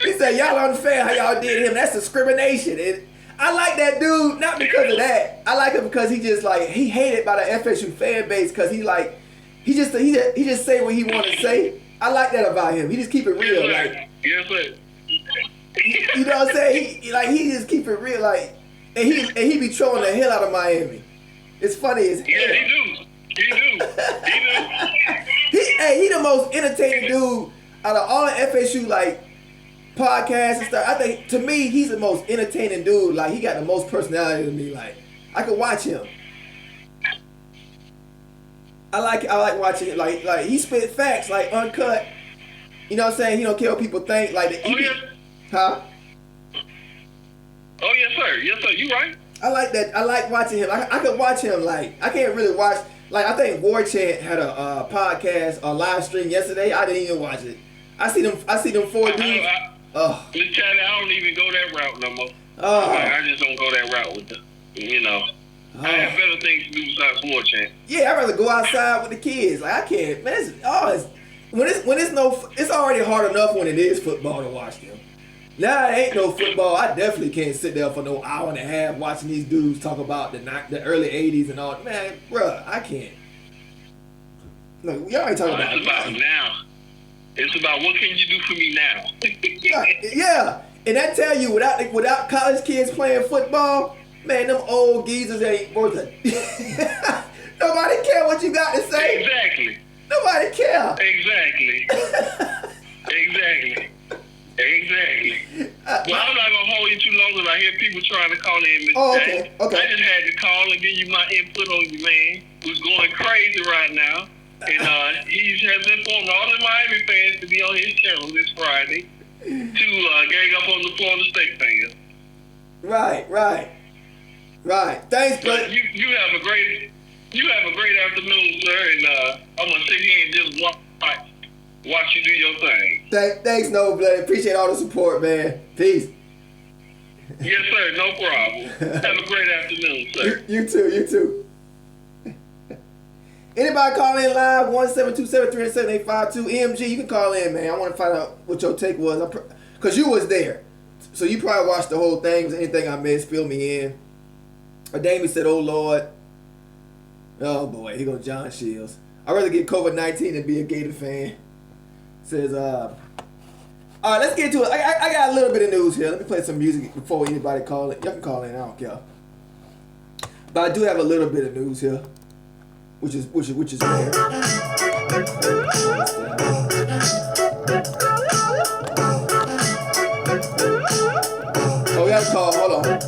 He said, y'all unfair how y'all did him. That's discrimination. And I like that dude not because of that. I like him because he just like he hated by the FSU fan base because he just say what he want to say. I like that about him. He just keep it real. Like, yes, sir. You know what I'm saying? He just keep it real. Like, and he be trolling the hell out of Miami. It's funny as hell. Yeah, he do. He the most entertaining dude out of all the FSU like podcasts and stuff. I think to me he's the most entertaining dude. Like he got the most personality to me. Like I could watch him. I like watching it. Like he spit facts like uncut. You know what I'm saying? He don't care what people think. Like huh? Oh yes sir. Yes sir. You right. I like that. I like watching him. I could watch him. Like I can't really watch. Like I think Warchant had a podcast or live stream yesterday. I didn't even watch it. I see them 4 dudes. Miss Charlie, I don't even go that route no more. I just don't go that route with them. You know. I have better things to do besides Warchant. Yeah, I'd rather go outside with the kids. Like I can't. Man, it's already hard enough when it is football to watch them. Now it ain't no football. I definitely can't sit there for no hour and a half watching these dudes talk about the early '80s and all. Man, bruh, I can't. Look, y'all ain't talking about. It's about now. It's about what can you do for me now. Yeah, and I tell you, without college kids playing football, man, them old geezers ain't worth it. Nobody care what you got to say. Exactly. Nobody care. Exactly. Well, I'm not gonna hold you too long because I hear people trying to call in. Okay. I just had to call and give you my input on your man who's going crazy right now, and he has informed all the Miami fans to be on his channel this Friday to gang up on the Florida State fans. Right. Thanks, but you have a great afternoon, sir, and I'm gonna sit here and just watch you do your thing. Thanks, No Blood. Appreciate all the support, man. Peace. Yes, sir. No problem. Have a great afternoon, sir. You too. Anybody call in live? 1-727-378-52. EMG, you can call in, man. I want to find out what your take was. Because you was there. So you probably watched the whole thing. Was anything I missed, fill me in. Damien said, oh, Lord. Oh, boy. Here goes John Shields. I'd rather get COVID-19 than be a Gator fan. Says, all right, let's get to it. I got a little bit of news here. Let me play some music before anybody call it. Y'all can call in. I don't care. But I do have a little bit of news here, which is rare. Oh, we have a call. Hold on.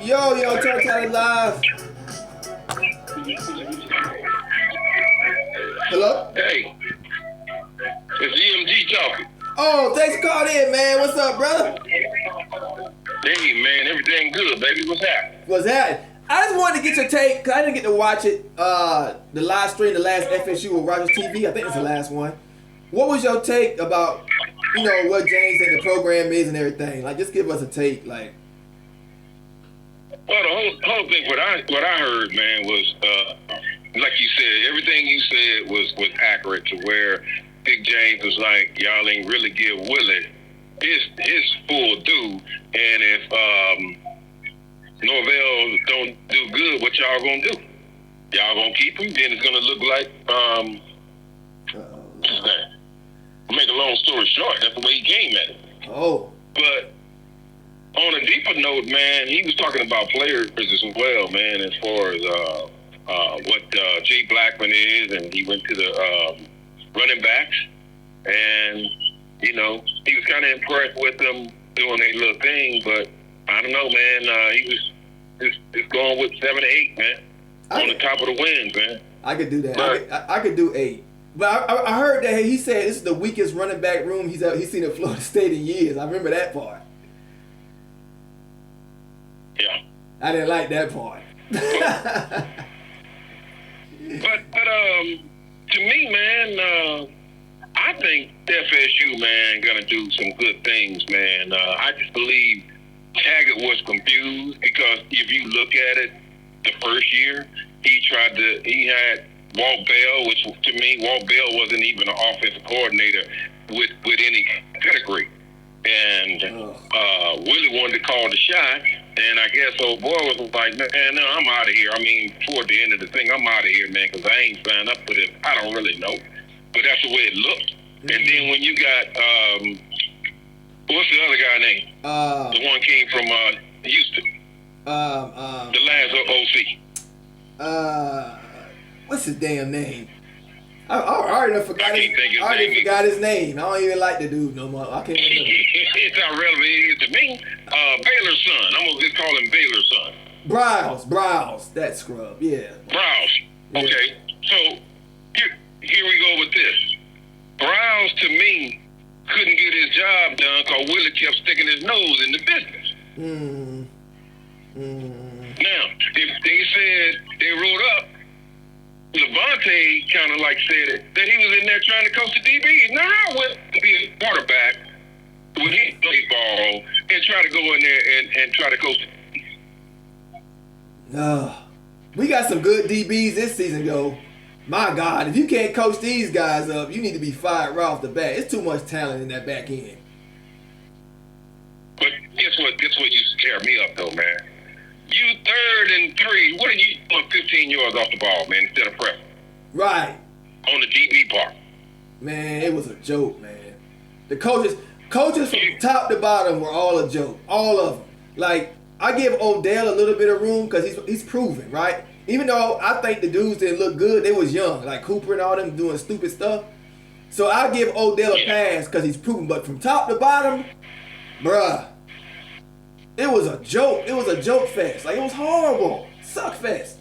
Yo, TURNTTALLY live. Hello? Hey, it's EMG talking. Oh, thanks for calling in, man. What's up, brother? Hey, man, everything good, baby. What's happening? What's happening? I just wanted to get your take, because I didn't get to watch it, the live stream, the last FSU with Rogers TV. I think it's the last one. What was your take about, what James said the program is and everything? Like, just give us a take, like. Well, the whole thing, what I heard, man, was like you said, everything you said was accurate to where Big James was like, y'all ain't really give Willie his full due, and if Norvell don't do good, what y'all gonna do? Y'all gonna keep him? Then it's gonna look like make a long story short, that's the way he came at it. Oh, but. On a deeper note, man, he was talking about players as well, man, as far as what Jay Blackman is, and he went to the running backs, and, he was kind of impressed with them doing their little thing, but I don't know, man, he was just going with 7 or 8, man, on the top of the wins, man. I could do that. I could do 8. But I heard that he said this is the weakest running back room he's seen at Florida State in years. I remember that part. Yeah. I didn't like that part. but to me, man, I think FSU, man, gonna do some good things, man. I just believe Taggart was confused because if you look at it, the first year he had Walt Bell, which to me, Walt Bell wasn't even an offensive coordinator with any pedigree. And Willie wanted to call the shot, and I guess old boy was like, man, no, I'm out of here. I mean, toward the end of the thing, I'm out of here, man, because I ain't signed up for this. I don't really know. But that's the way it looked. Mm-hmm. And then when you got, what's the other guy name? The one came from Houston. The last OC. What's his damn name? I already forgot his name. I don't even like the dude no more. I can't remember. It's not relevant to me. Baylor's son. I'm gonna just call him Baylor's son. Browse. That scrub. Yeah. Browse. Yeah. Okay. So here we go with this. Browse to me couldn't get his job done because Willie kept sticking his nose in the business. Now, if they said they wrote up, Levante kind of like said it, that he was in there trying to coach the DBs. Now, I wouldn't be a quarterback when he played ball and try to go in there and try to coach the DBs. We got some good DBs this season, though. My God, if you can't coach these guys up, you need to be fired right off the bat. It's too much talent in that back end. But guess what used to tear me up, though, man? You 3rd and 3. What are you doing 15 yards off the ball, man, instead of pressing? Right. On the DB part. Man, it was a joke, man. The coaches from top to bottom were all a joke. All of them. Like, I give Odell a little bit of room because he's proven, right? Even though I think the dudes didn't look good, they was young. Like Cooper and all them doing stupid stuff. So I give Odell a pass because he's proven. But from top to bottom, bruh, it was a joke. It was a joke fest. Like, it was horrible. Suck fest.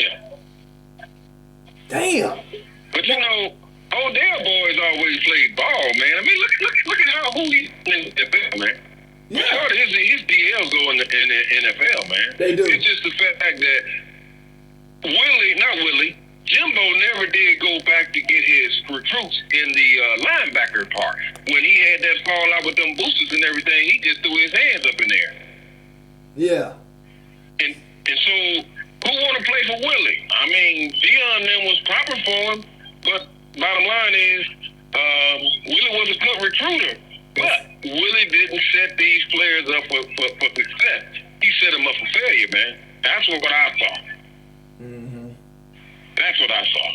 Yeah. Damn. But you know, Odell boys always played ball, man. I mean, look at who he's in the NFL, man. Yeah. Part of his DLs go in the NFL, man. They do. It's just the fact that Jimbo never did go back to get his recruits in the linebacker part. When he had that fallout with them boosters and everything, he just threw his hands up in there. Yeah. And so, who want to play for Willie? I mean, Dion them was proper for him, but bottom line is, Willie was a good recruiter. But Willie didn't set these players up for success. He set them up for failure, man. That's what I saw. Mm-hmm. That's what I saw.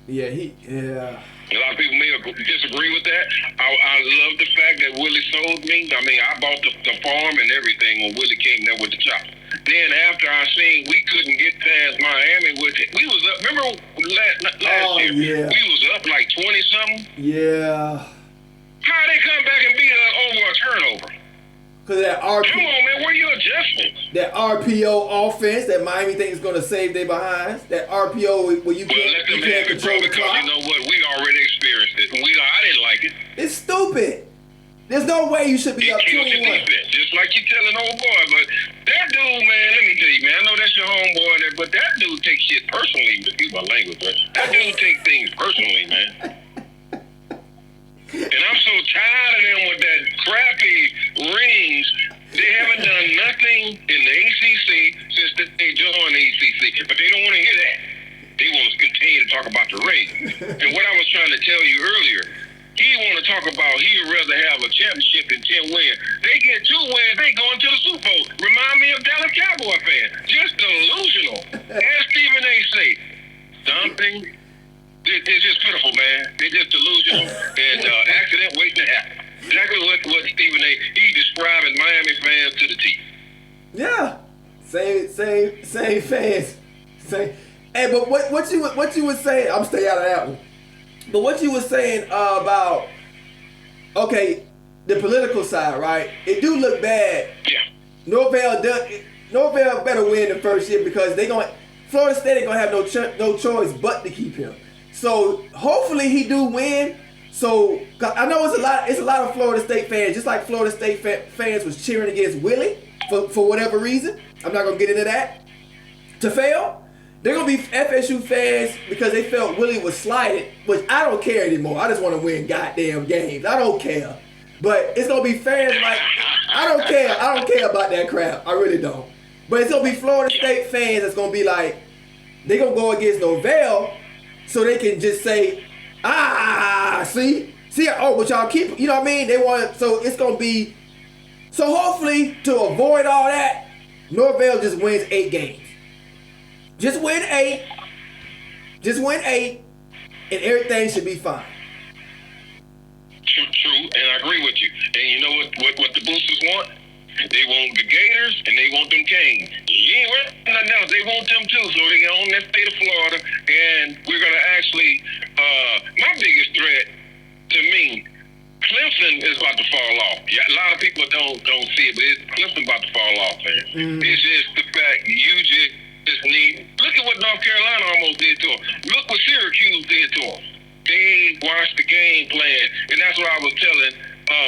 Yeah, A lot of people may disagree with that. I love the fact that Willie sold me. I mean, I bought the farm and everything when Willie came there with the chop. Then after I seen we couldn't get past Miami, we was up. Remember last year? Yeah. We was up like 20-something. Yeah. How they come back and beat us over a turnover? Because that Come on, man. Where are your adjustments? That RPO offense that Miami thinks is going to save their behinds. That RPO where you can't control the clock. You know what? We already experienced it. And I didn't like it. It's stupid. There's no way you should be up 21. Just like you telling old boy. But that dude, man, let me tell you, man. I know that's your homeboy, but that dude takes shit personally. Excuse my language, but that dude takes things personally, man. And I'm so tired of them with that crappy rings. They haven't done nothing in the ACC since they joined the ACC. But they don't want to hear that. They want to continue to talk about the ring. And what I was trying to tell you earlier, he want to talk about he would rather have a championship than 10 wins. They get 2 wins, they go into the Super Bowl. Remind me of Dallas Cowboy fan. Just delusional. As Stephen A. say, something. They're just pitiful, man. They're just delusional and accident waiting to happen. Exactly what Stephen A. He describing Miami fans to the T. Yeah, same fans. Same. Hey, but what you was saying? I'm staying out of that one. But what you was saying about the political side, right? It do look bad. Yeah. Norvell better win the first year because Florida State ain't gonna have no choice but to keep him. So hopefully he do win. So I know it's a lot of Florida State fans, just like Florida State fans was cheering against Willie for whatever reason. I'm not gonna get into that. To fail, they're gonna be FSU fans because they felt Willie was slighted, which I don't care anymore. I just want to win goddamn games. I don't care. But it's gonna be fans like I don't care about that crap. I really don't. But it's gonna be Florida State fans that's gonna be like they're gonna go against Norvell so they can just say, see, but y'all keep, you know what I mean? They want, so it's gonna be, so hopefully to avoid all that, Norvell just wins 8 games. Just win 8, and everything should be fine. True, and I agree with you. And you know what the boosters want? They want the Gators and they want them Canes. You ain't worried about nothing else. They want them too, so they can own that state of Florida. And we're gonna actually, my biggest threat to me, Clemson is about to fall off. Yeah, a lot of people don't see it, but Clemson about to fall off, man. It's just the fact you just need. Look at what North Carolina almost did to them. Look what Syracuse did to them. They watched the game plan, and that's what I was telling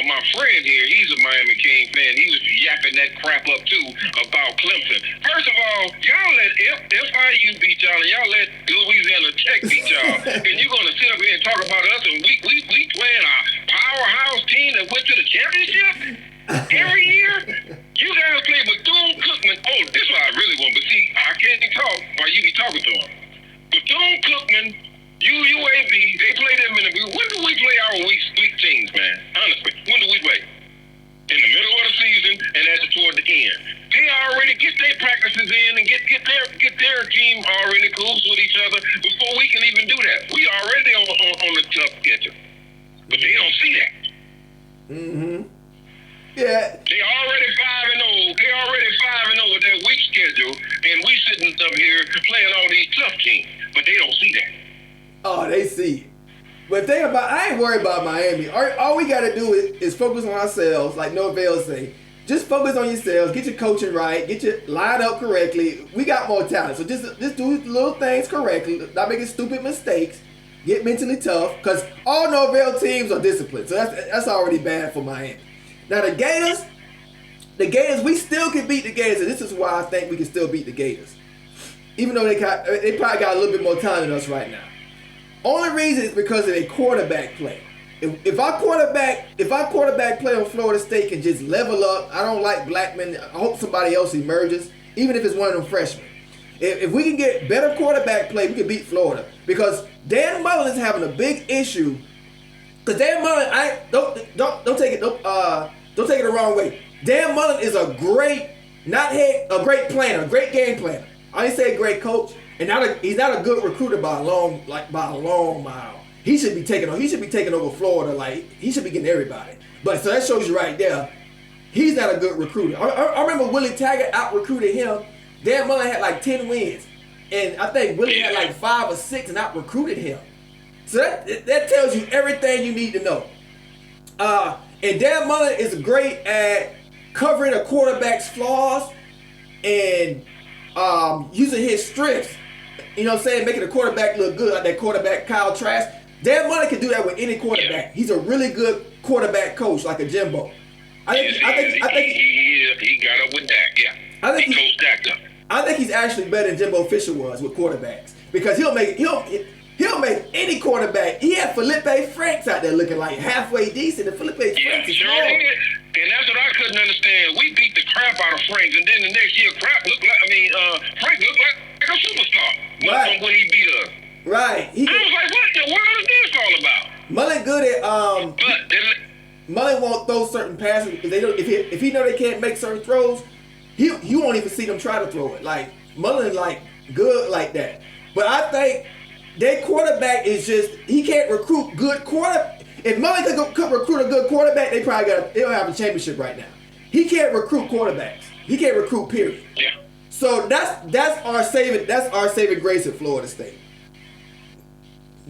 my friend here. He's a Miami King fan. He was yapping that crap up too about Clemson. First of all, y'all let FIU beat y'all, and y'all let Louisiana Tech beat y'all, and you're gonna sit up here and talk about us, and we playing a powerhouse team that went to the championship every year. You guys play Bethune-Cookman. Oh, this is what I really want. But see, I can't talk while you be talking to him. Bethune-Cookman. UAB, they play them in the. When do we play our weak teams, man? Honestly, when do we play? In the middle of the season and toward the end. They already get their practices in and get their team already close with each other before we can even do that. We already on the tough schedule, but they don't see that. Yeah. They already 5-0. They already 5-0 with their weak schedule, and we sitting up here playing all these tough teams, but they don't see that. Oh, they see it. But I ain't worried about Miami. All we got to do is focus on ourselves, like Norvell say. Just focus on yourselves. Get your coaching right. Get your line up correctly. We got more talent. So just do little things correctly. Not making stupid mistakes. Get mentally tough. Because all Norvell teams are disciplined. So that's already bad for Miami. Now the Gators, we still can beat the Gators. And this is why I think we can still beat the Gators. Even though they probably got a little bit more talent than us right now. Only reason is because of their quarterback play. If our quarterback play on Florida State can just level up, I don't like Blackman. I hope somebody else emerges, even if it's one of them freshmen. If we can get better quarterback play, we can beat Florida. Because Dan Mullen is having a big issue. Because Dan Mullen, don't take it the wrong way. Dan Mullen is a great planner, a great game planner. I didn't say great coach. And he's not a good recruiter by a long mile. He should be taking over Florida. Like, he should be getting everybody. But so that shows you right there, he's not a good recruiter. I remember Willie Taggart out-recruited him. Dan Mullen had like 10 wins. And I think Willie had like 5 or 6 and out-recruited him. So that tells you everything you need to know. And Dan Mullen is great at covering a quarterback's flaws and using his strengths. You know what I'm saying? Making the quarterback look good, like that quarterback Kyle Trask. Dan Mullen can do that with any quarterback. He's a really good quarterback coach, like a Jimbo. I think he got up with Dak. Yeah, he coached Dak up. I think he's actually better than Jimbo Fisher was with quarterbacks because he'll make any quarterback. He had Felipe Franks out there looking like halfway decent, and Felipe Franks is sure did. And that's what I couldn't understand. We beat the crap out of Franks, and then the next year, Frank looked like a superstar. Right. When he beat us. Right. I was like, what the world is this all about? Mullen good at Mullen won't throw certain passes because if he know they can't make certain throws, you won't even see them try to throw it. Like Mullen good like that. But I think their quarterback is just he can't recruit good quarterback. If Mullen could recruit a good quarterback, they don't have a championship right now. He can't recruit quarterbacks. He can't recruit period. Yeah. So that's our saving grace at Florida State.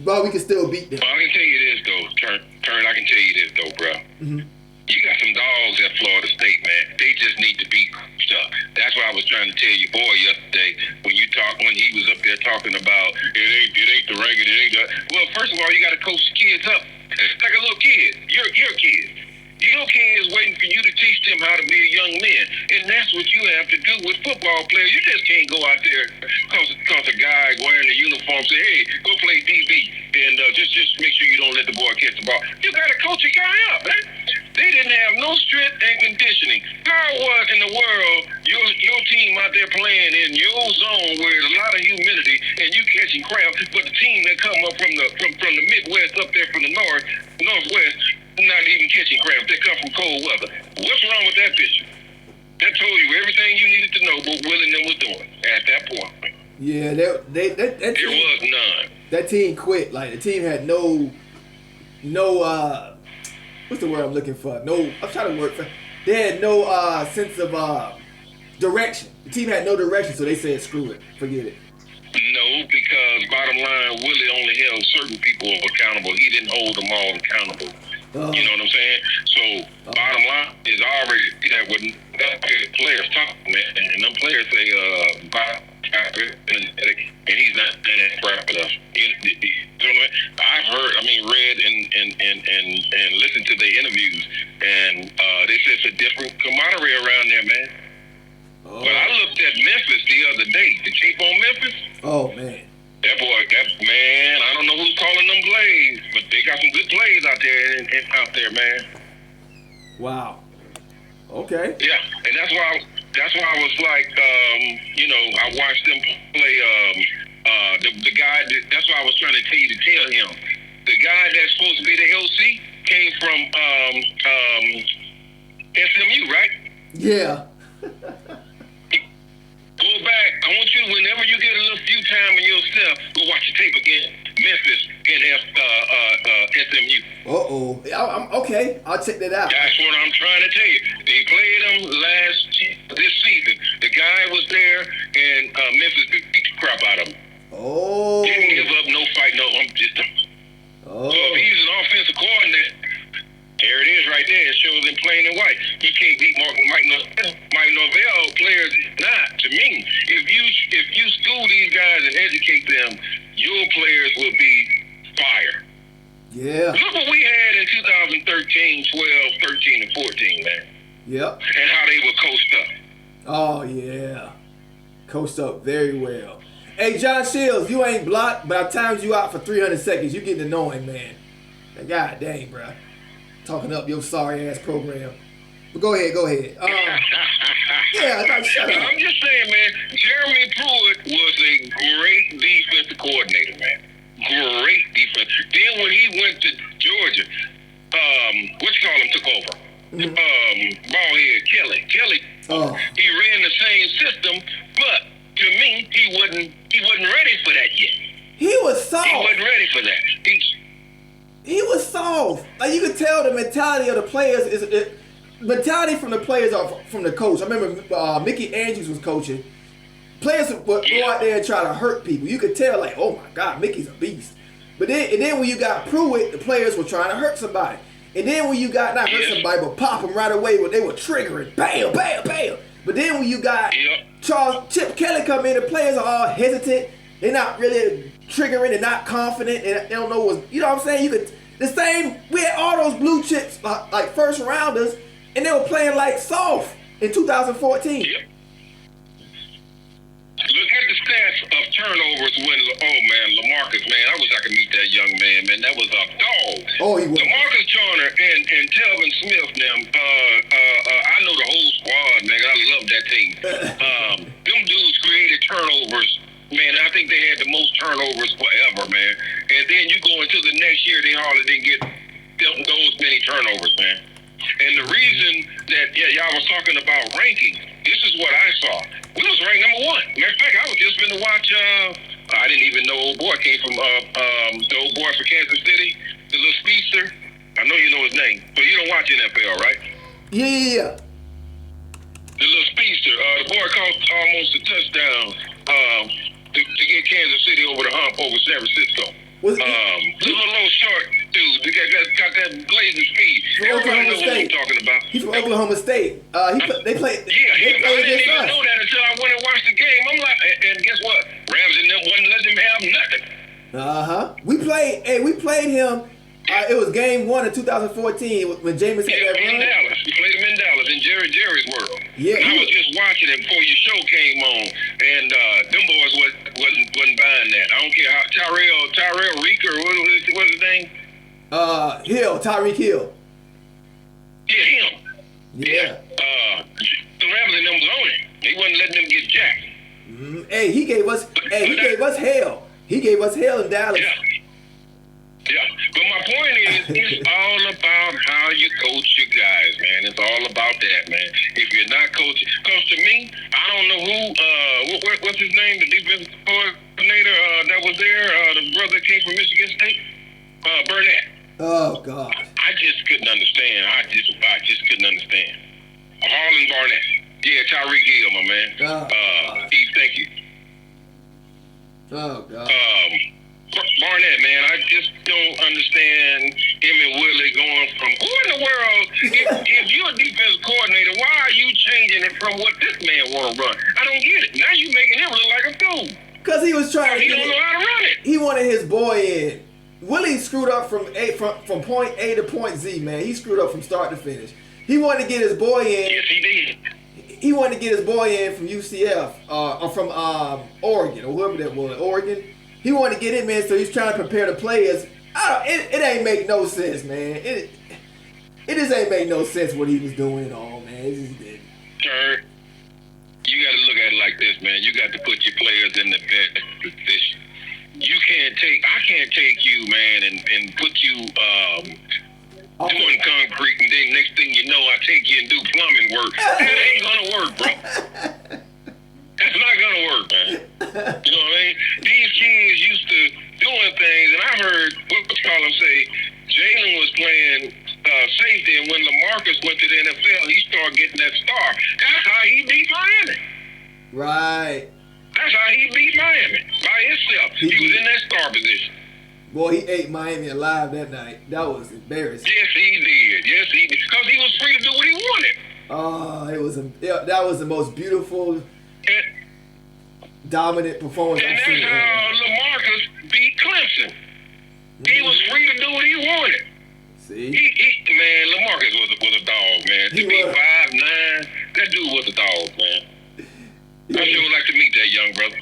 But we can still beat them. Well, I can tell you this though, Turnt. I can tell you this though, bro. Mm-hmm. You got some dogs at Florida State, man. They just need to be stuck. That's what I was trying to tell your boy yesterday when he was up there talking about it ain't the regular, it ain't the. Well, first of all, you got to coach the kids up. It's like a little kid. Your kid. Your kid is waiting for you to teach them how to be a young man. And that's what you have to do with football players. You just can't go out there because a guy wearing the uniform say, hey, go play DB. And just make sure you don't let the boy catch the ball. You got to coach a guy up, man. They didn't have no strength and conditioning. How was in the world your team out there playing in your zone where there's a lot of humidity and you catching cramp, but the team that come up from the Midwest up there from the Northwest not even catching cramp. They come from cold weather. What's wrong with that picture? That told you everything you needed to know what Will and them was doing at that point. Yeah, that team, there was none. That team quit. Like the team had no what's the word I'm looking for? I'm trying to work for. They had no sense of direction. The team had no direction, so they said, "Screw it, forget it." No, because bottom line, Willie only held certain people accountable. He didn't hold them all accountable. You know what I'm saying? So bottom line is already that when players talk, man, and them players say, and he's not crap enough. You know what I mean? I've heard, read and listened to their interviews, and they said it's a different camaraderie around there, man. But I looked at Memphis the other day. The tape on Memphis. Oh man. That man, I don't know who's calling them plays, but they got some good plays out there, man. Wow. Okay. Yeah, and that's why I was like, I watched them play. The guy. That's why I was trying to tell you to tell him. The guy that's supposed to be the LC came from SMU, right? Yeah. Go back. I want you, whenever you get a little few time in yourself, go watch the tape again. Memphis and SMU. I'm okay. I'll check that out. That's what I'm trying to tell you. They played them this season. The guy was there, and Memphis beat the crap out of him. Oh. Didn't give up, no fight, no. So if he's an offensive coordinator, there it is right there. It shows in plain and white. You can't beat Mike Norvell players. Not to me. If you school these guys and educate them, your players will be fire. Yeah. Look what we had in 2013, 12, 13, and 14, man. Yep. And how they were coached up. Oh yeah. Coached up very well. Hey John Shields, you ain't blocked, but I timed you out for 300 seconds. You getting to know him, man. God dang, bro. Talking up your sorry ass program. But go ahead. Yeah, shut up. I'm just saying, man, Jeremy Pruitt was a great defensive coordinator, man. Great defense. Then when he went to Georgia, took over. Ballhead Kelly. He ran the same system, but to me, he wasn't ready for that yet. He was soft. He wasn't ready for that. He was soft. Like you could tell the mentality of the players mentality from the players are from the coach. I remember Mickey Andrews was coaching. Players would go out there and try to hurt people. You could tell, like, oh my God, Mickey's a beast. But then when you got Pruitt, the players were trying to hurt somebody. And then when you got not hurt somebody, but pop them right away when they were triggering, bam, bam, bam. But then when you got Chip Kelly come in, the players are all hesitant. They're not really triggering. They're not confident. And they don't know what, you know what I'm saying? We had all those blue chips, like first rounders, and they were playing like soft in 2014. Yep. Look at the stats of turnovers when, LaMarcus, man, I wish I could meet that young man, that was a dog. Oh, he was. LaMarcus Joyner and Telvin Smith, I know the whole squad, man, I love that team. Them dudes created turnovers, man, I think they had the most turnovers forever, man. And then you go into the next year, they hardly didn't get those many turnovers, man. And the reason that y'all was talking about ranking, this is what I saw. We was ranked number 1. Matter of fact, I was just going to watch. I didn't even know old boy came from the old boy from Kansas City, the little speedster. I know you know his name, but you don't watch NFL, right? Yeah. The little speedster. The boy caught almost a touchdown to get Kansas City over the hump over San Francisco. Little short dude, got that blazing speed. Everybody knows what I'm talking about. He's from Oklahoma State. They played. I didn't even know that until I went and watched the game. I'm like, and guess what? Rams and them wouldn't let them have nothing. We played him. It was game 1 of 2014 when Jameis had that run. In Dallas. We played him in Dallas in Jerry's world. Yeah. And I was just watching it before your show came on, and them boys wasn't buying that. I don't care how Tyrell Reeker, what's his name? Tyreek Hill. Yeah. The Rebels and them was on it. They wasn't letting them get jacked. Mm-hmm. Hey, he gave us hell. He gave us hell in Dallas. Yeah. Yeah, but my point is, it's all about how you coach your guys, man. It's all about that, man. If you're not coaching, because to me, I don't know who, what's his name, the defensive coordinator that was there, the brother that came from Michigan State, Burnett. Oh God. I just couldn't understand. I just couldn't understand. Harlan Barnett. Yeah, Tyreek Hill, my man. Oh, Steve, thank you. Oh God. Barnett, man, I just don't understand him and Willie going from who in the world, if you're a defensive coordinator, why are you changing it from what this man want to run? I don't get it. Now you making him look like a fool. Because he was trying to He don't know how to run it. He wanted his boy in. Willie screwed up from point A to point Z, man. He screwed up from start to finish. He wanted to get his boy in. Yes, he did. He wanted to get his boy in from UCF or from Oregon or whoever that was, Oregon. He wanted to get him in, so he's trying to prepare the players. It ain't make no sense, man. It just ain't make no sense what he was doing at all, man. It just didn't. Turnt, you got to look at it like this, man. You got to put your players in the best position. I can't take you, man, and put you doing concrete, and then next thing you know, I take you and do plumbing work. That ain't gonna work, bro. That's not gonna work, man. You know what I mean? These kids used to doing things, and I heard what you call them say, Jalen was playing safety, and when LaMarcus went to the NFL, he started getting that star. That's how he beat Miami. Right. That's how he beat Miami by himself. He was in that star position. Boy, he ate Miami alive that night. That was embarrassing. Yes, he did. Yes, he did. Because he was free to do what he wanted. Oh, that was the most beautiful, dominant performance And I've seen. that's how LaMarcus beat Clemson. He was free to do what he wanted. See? Man, LaMarcus was a dog, man. To be 5'9", that dude was a dog, man. I sure would like to meet that young brother.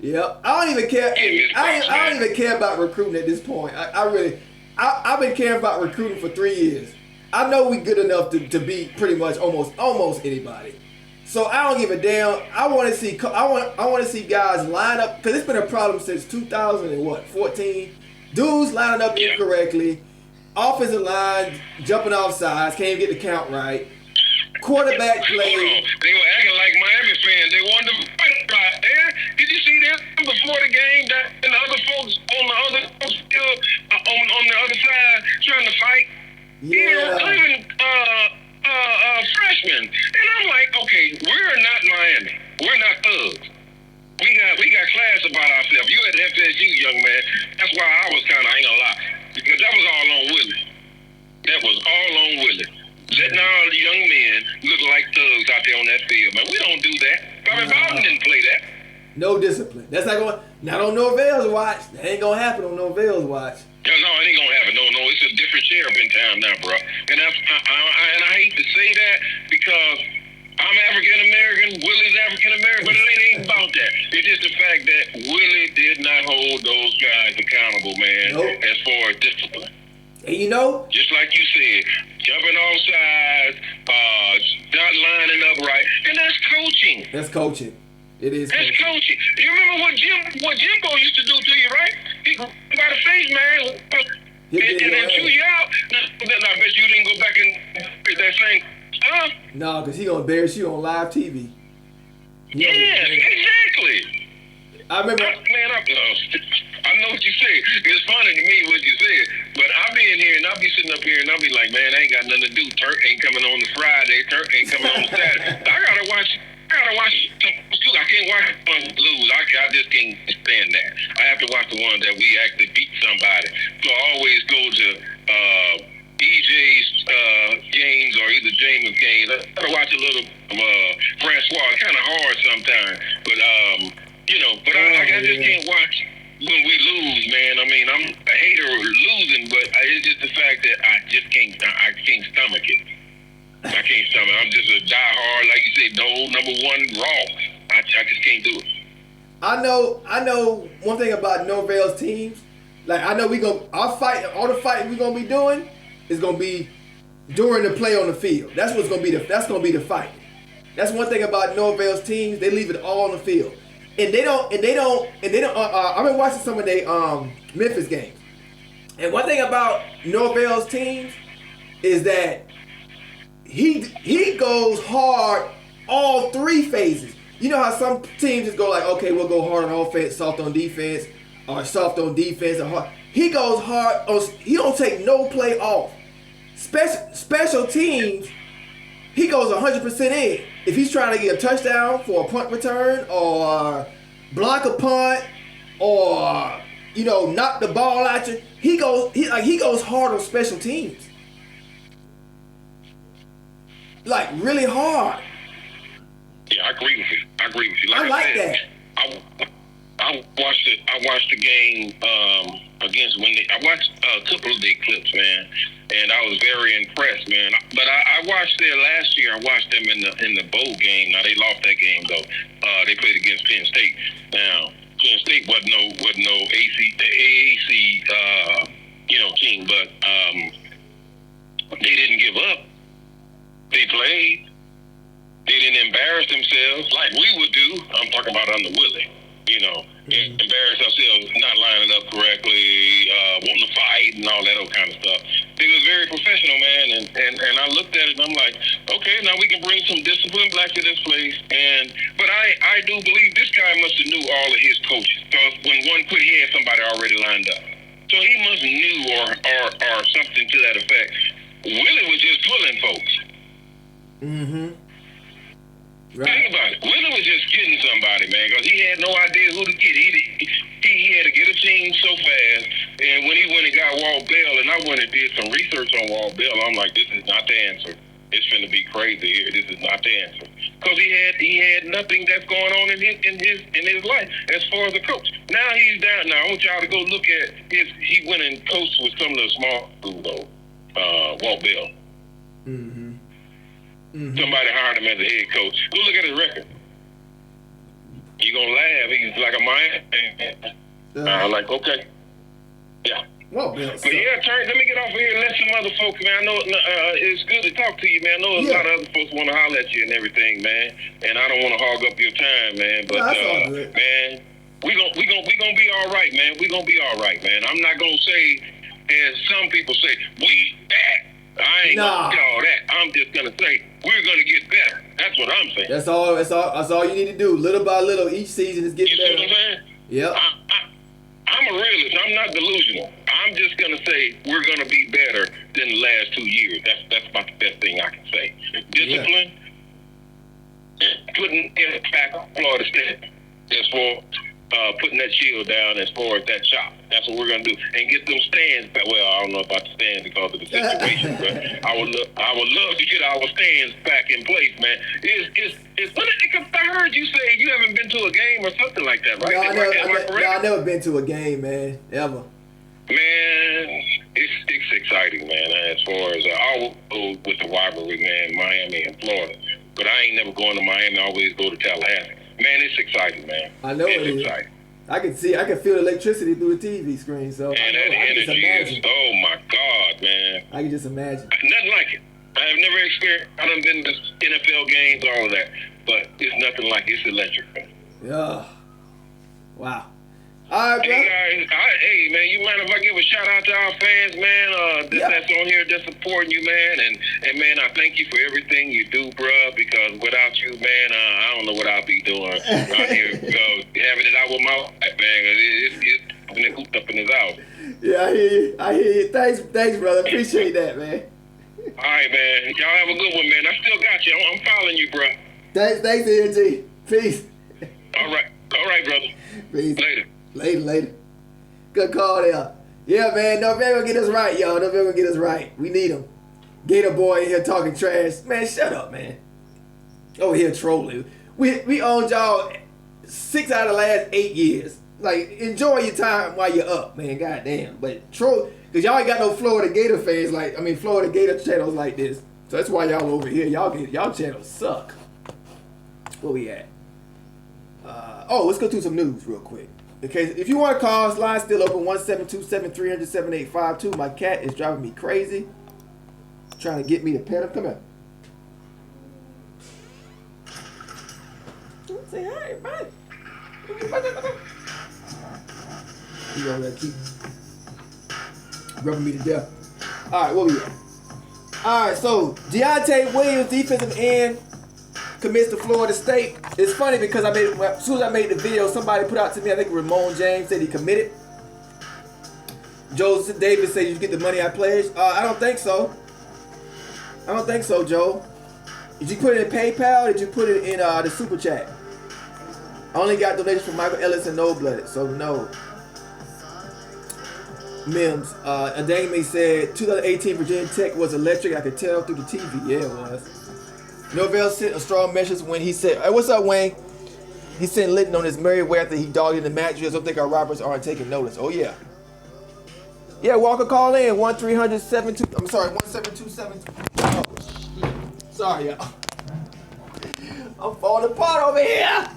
Yeah, I don't even care. I don't even care about recruiting at this point. I've been caring about recruiting for 3 years. I know we good enough to beat pretty much almost anybody. So I don't give a damn. I want to see guys line up, because it's been a problem since 2014. Dudes lining up incorrectly. Offensive line jumping off sides, can't even get the count right. Quarterback play. Hold on. They were acting like Miami fans. They wanted to fight right there. Did you see them before the game? That and the other folks on the other still on the other side trying to fight. Yeah. Even freshmen. And I'm like, okay, we're not Miami. We're not thugs. We got class about ourselves. You at FSU, young man. That's why I was kind of, I ain't gonna lie, because that was all on Willie. That was all on Willie. Letting all the young men look like thugs out there on that field, man. We don't do that. Bobby Bowden didn't play that. No discipline. That's not on Norvell's watch. That ain't gonna happen on Norvell's watch. No, it ain't gonna happen. No, it's a different sheriff in town now, bro. And I hate to say that because I'm African American, Willie's African American, but it ain't about that. It's just the fact that Willie did not hold those guys accountable, man, as far as discipline. And you know, just like you said, jumping off sides, not lining up right, and that's coaching. That's coaching. It is. That's coaching. You remember what Jimbo used to do to you, right? He by the face, man, and then chew you out. Then I bet you didn't go back and that same stuff. No, because he gonna embarrass you on live TV. Yeah, exactly. I remember. I know what you said. It's funny to me what you said, but I'll be in here and I'll be sitting up here and I'll be like, man, I ain't got nothing to do. Turnt ain't coming on the Friday. Turnt ain't coming on the Saturday. I gotta watch. I can't watch one lose. I just can't stand that. I have to watch the one that we actually beat somebody. So I always go to EJ's games or either James' games. I gotta watch a little Francois. It's kind of hard sometimes, but I just can't watch when we lose, man. I mean, I'm a hater of losing, but it's just the fact that I can't stomach it. I can't stomach it. I'm just a diehard, like you said, number one raw. I just can't do it. I know one thing about Norvell's teams. Like, I know all the fighting we gonna be doing is gonna be during the play on the field. That's what's gonna be the fight. That's one thing about Norvell's teams. They leave it all on the field, and they don't. I've been watching some of their Memphis games, and one thing about Norvell's teams is that he goes hard all three phases. You know how some teams just go like, okay, we'll go hard on offense, soft on defense, or soft on defense, or hard. He goes hard. He don't take no play off. Special teams, he goes 100% in. If he's trying to get a touchdown for a punt return, or block a punt, or knock the ball at you, he goes hard on special teams, like really hard. Yeah, I agree with you. I like said, that. I watched the game against I watched a couple of their clips, man, and I was very impressed, man. But I watched their last year. I watched them in the bowl game. Now they lost that game though. They played against Penn State. Now Penn State wasn't no AAC team, but they didn't give up. They played. They didn't embarrass themselves like we would do. I'm talking about under Willie. Embarrass ourselves, not lining up correctly, wanting to fight and all that old kind of stuff. They was very professional, man, and I looked at it and I'm like, okay, now we can bring some discipline back to this place. But I do believe this guy must have knew all of his coaches, because when one quit, he had somebody already lined up. So he must have knew or something to that effect. Willie was just pulling folks. Mm-hmm. Right. Think about it. Willie was just getting somebody, man, because he had no idea who to get. He had to get a team so fast. And when he went and got Walt Bell, and I went and did some research on Walt Bell, I'm like, this is not the answer. It's finna be crazy here. This is not the answer. Because he had nothing that's going on in his life as far as a coach. Now he's down. Now I want y'all to go look at he went and coached with some of the small schools though. Walt Bell. Mm-hmm. Mm-hmm. Somebody hired him as a head coach. Go look at his record. You're going to laugh. He's like a Miami. I'm like, okay. Yeah. Well, but yeah, Turnt, let me get off of here and let some other folks, man. I know it's good to talk to you, man. I know a lot of other folks want to holler at you and everything, man. And I don't want to hog up your time, man. But, man, we gonna be all right, man. We going to be all right, man. I'm not going to say, as some people say, we that. I ain't gonna say all that. I'm just gonna say we're gonna get better. That's what I'm saying. That's all you need to do. Little by little, each season is getting better. You see what I'm saying? Yep. I'm a realist. I'm not delusional. I'm just gonna say we're gonna be better than the last 2 years. That's about the best thing I can say. Discipline, putting in back on Florida State as for putting that shield down as far as that chop. That's what we're going to do. And get them stands back. Well, I don't know about the stands because of the situation, but I would love to get our stands back in place, man. I heard you say you haven't been to a game or something like that, right? I've never been to a game, man, ever. Man, it's exciting, man, as far as I will go with the rivalry, man, Miami and Florida. But I ain't never going to Miami. I always go to Tallahassee. Man, it's exciting, man. I know it's exciting. I can feel the electricity through the TV screen. So and that energy is, oh my God, man. I can just imagine. Nothing like it. I have never experienced. I done been to NFL games, all of that, but it's nothing like it. It's electric, man. Yeah. Wow. All right, bro. Hey, guys, hey, man, you mind if I give a shout out to our fans, man? That's on here, that's supporting you, man. And man, I thank you for everything you do, bro. Because without you, man, I don't know what I'll be doing out here. Having it out with my wife, man. It's been hooped up in his house. Yeah, I hear you. Thanks, brother. Appreciate that, man. All right, man. Y'all have a good one, man. I still got you. I'm following you, bro. Thanks, ENT. Peace. All right, brother. Peace. Later. Good call there. Yeah, man. November get us right, y'all. November get us right. We need him. Gator boy in here talking trash. Man, shut up, man. Over here trolling. We owned y'all 6 out of the last 8 years. Like, enjoy your time while you're up, man. Goddamn. But troll, because y'all ain't got no Florida Gator fans Florida Gator channels like this. So that's why y'all over here. Y'all channels suck. Where we at? Let's go through some news real quick. Okay, if you want to call, line still open, 1-727-300-7852. My cat is driving me crazy. Trying to get me to pet him. Come here. Say hi, everybody. You gonna keep rubbing me to death. All right, what we got? All right, so Deontay Williams, defensive end, commits to Florida State. It's funny because as soon as I made the video, somebody put out to me, I think Ramon James said he committed. Joe Davis said you get the money I pledged. I don't think so. I don't think so, Joe. Did you put it in PayPal or did you put it in the Super Chat? I only got donations from Michael Ellis and No Blood, so no. Mims, Adame said 2018 Virginia Tech was electric. I could tell through the TV. Yeah, it was. Norvell sent a strong message when he said, "Hey, what's up, Wayne?" He sent Litton on his merry way after he dogged in the match. You don't think our Roberts aren't taking notice? Oh yeah. Yeah, Walker, call in 1-300-72. I'm sorry, 1727. Oh, sorry, y'all. I'm falling apart over here.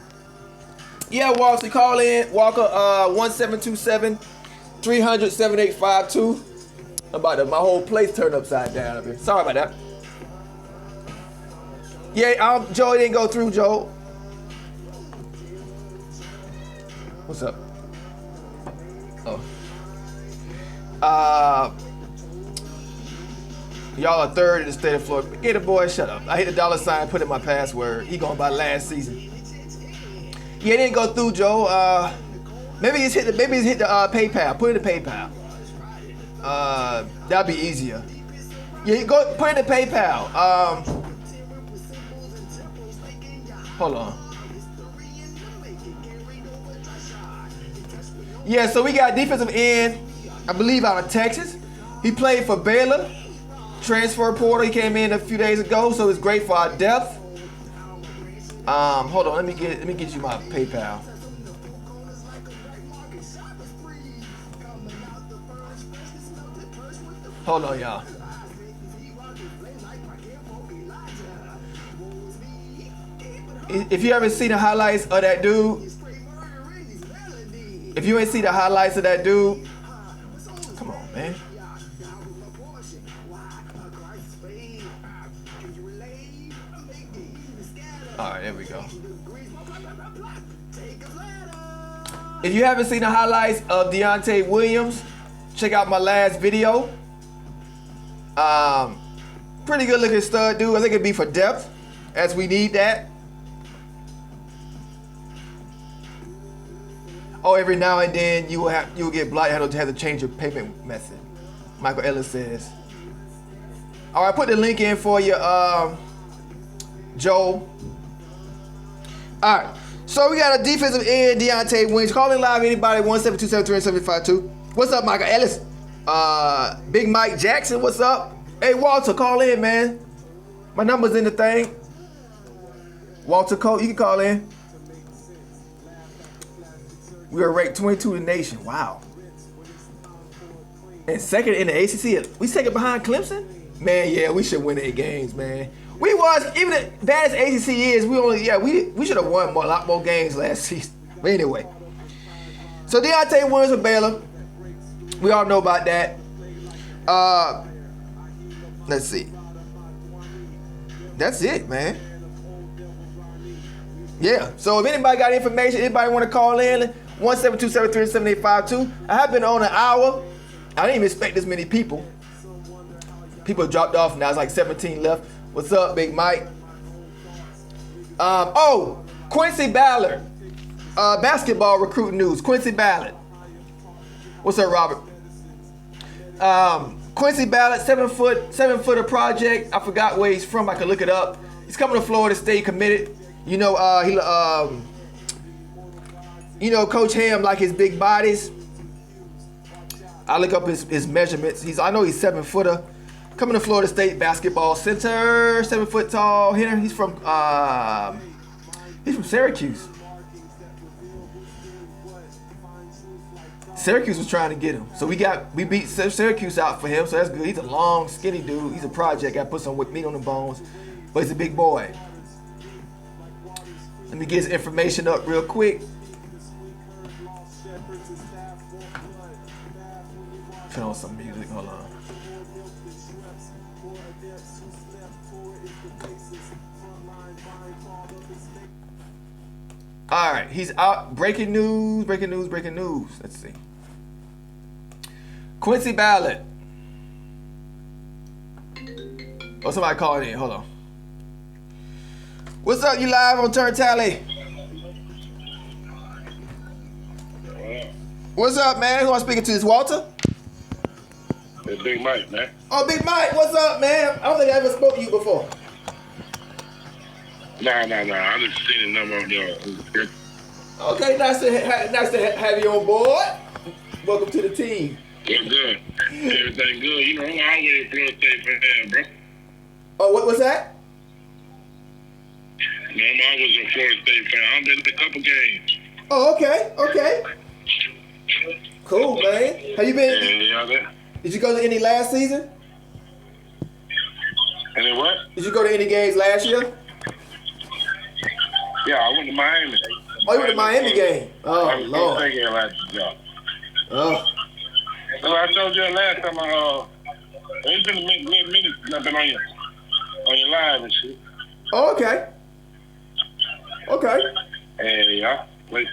Yeah, Walker, call in. Walker, 1727-300-7852. My whole place turned upside down up here. Sorry about that. Yeah, Joe, it didn't go through, Joe. What's up? Oh. Y'all are third in the state of Florida. Get it, boy, shut up. I hit the $sign, put in my password. He going by last season. Yeah, it didn't go through, Joe. Maybe it's hit the PayPal. Put it in the PayPal. That'd be easier. Yeah, go put it in the PayPal. Hold on. Yeah, so we got defensive end, I believe out of Texas. He played for Baylor. Transfer portal. He came in a few days ago, so it's great for our depth. Hold on, let me get you my PayPal. Hold on, y'all. If you haven't seen the highlights of that dude, if you ain't seen the highlights of that dude, come on, man. All right, there we go. If you haven't seen the highlights of Deontay Williams, check out my last video. Pretty good looking stud dude. I think it'd be for depth, as we need that. Oh, every now and then you will get blocked. You have to change your payment method. Michael Ellis says. All right, put the link in for you, Joe. All right, so we got a defensive end, Deontay Williams. Call in live, anybody, 1-727-300-752. What's up, Michael Ellis? Big Mike Jackson, what's up? Hey, Walter, call in, man. My number's in the thing. Walter Cole, you can call in. We are ranked 22 in the nation. Wow. And second in the ACC. We second behind Clemson? Man, yeah, we should win 8 games, man. We was, even as bad as ACC is, we should have won a lot more games last season. But anyway. So Deontay Williams with Baylor. We all know about that. Let's see. That's it, man. Yeah. So if anybody got information, anybody want to call in, 1-727-300-7852. I have been on an hour. I didn't even expect this many people. People dropped off now. It's like 17 left. What's up, Big Mike? Quincy Ballard. Basketball recruiting news. Quincy Ballard. What's up, Robert? Quincy Ballard, 7-footer project. I forgot where he's from. I can look it up. He's coming to Florida State, committed. You know, Coach Ham like his big bodies. I look up his measurements. I know he's 7-footer. Coming to Florida State basketball center, 7 foot tall hitter. He's from Syracuse. Syracuse was trying to get him, so we beat Syracuse out for him. So that's good. He's a long, skinny dude. He's a project. Got to put some meat on the bones, but he's a big boy. Let me get his information up real quick. Turn on some music. Hold on. All right, he's out. Breaking news. Let's see. Quincy Ballard. Oh, somebody called in. Hold on. What's up? You live on TURNTTALLY? What's up, man? Who am I speaking to? Is Walter? It's Big Mike, man. Oh, Big Mike. What's up, man? I don't think I ever spoke to you before. Nah. I just seen the number on there. Okay, nice to have you on board. Welcome to the team. It's good. Everything good. You know, I'm always a Florida State fan, bro. Oh, what was that? You know, I'm always a Florida State fan. I've been to a couple games. Oh, okay. Cool, man. Have you been? Yeah. Did you go to any last season? Any what? Did you go to any games last year? Yeah, I went to Miami. Oh, you went to Miami game? Oh, I was Lord. thinking last year. Oh. So I told you last time it's been a minute since I've been on your live and shit. Oh, okay. Hey, yeah. But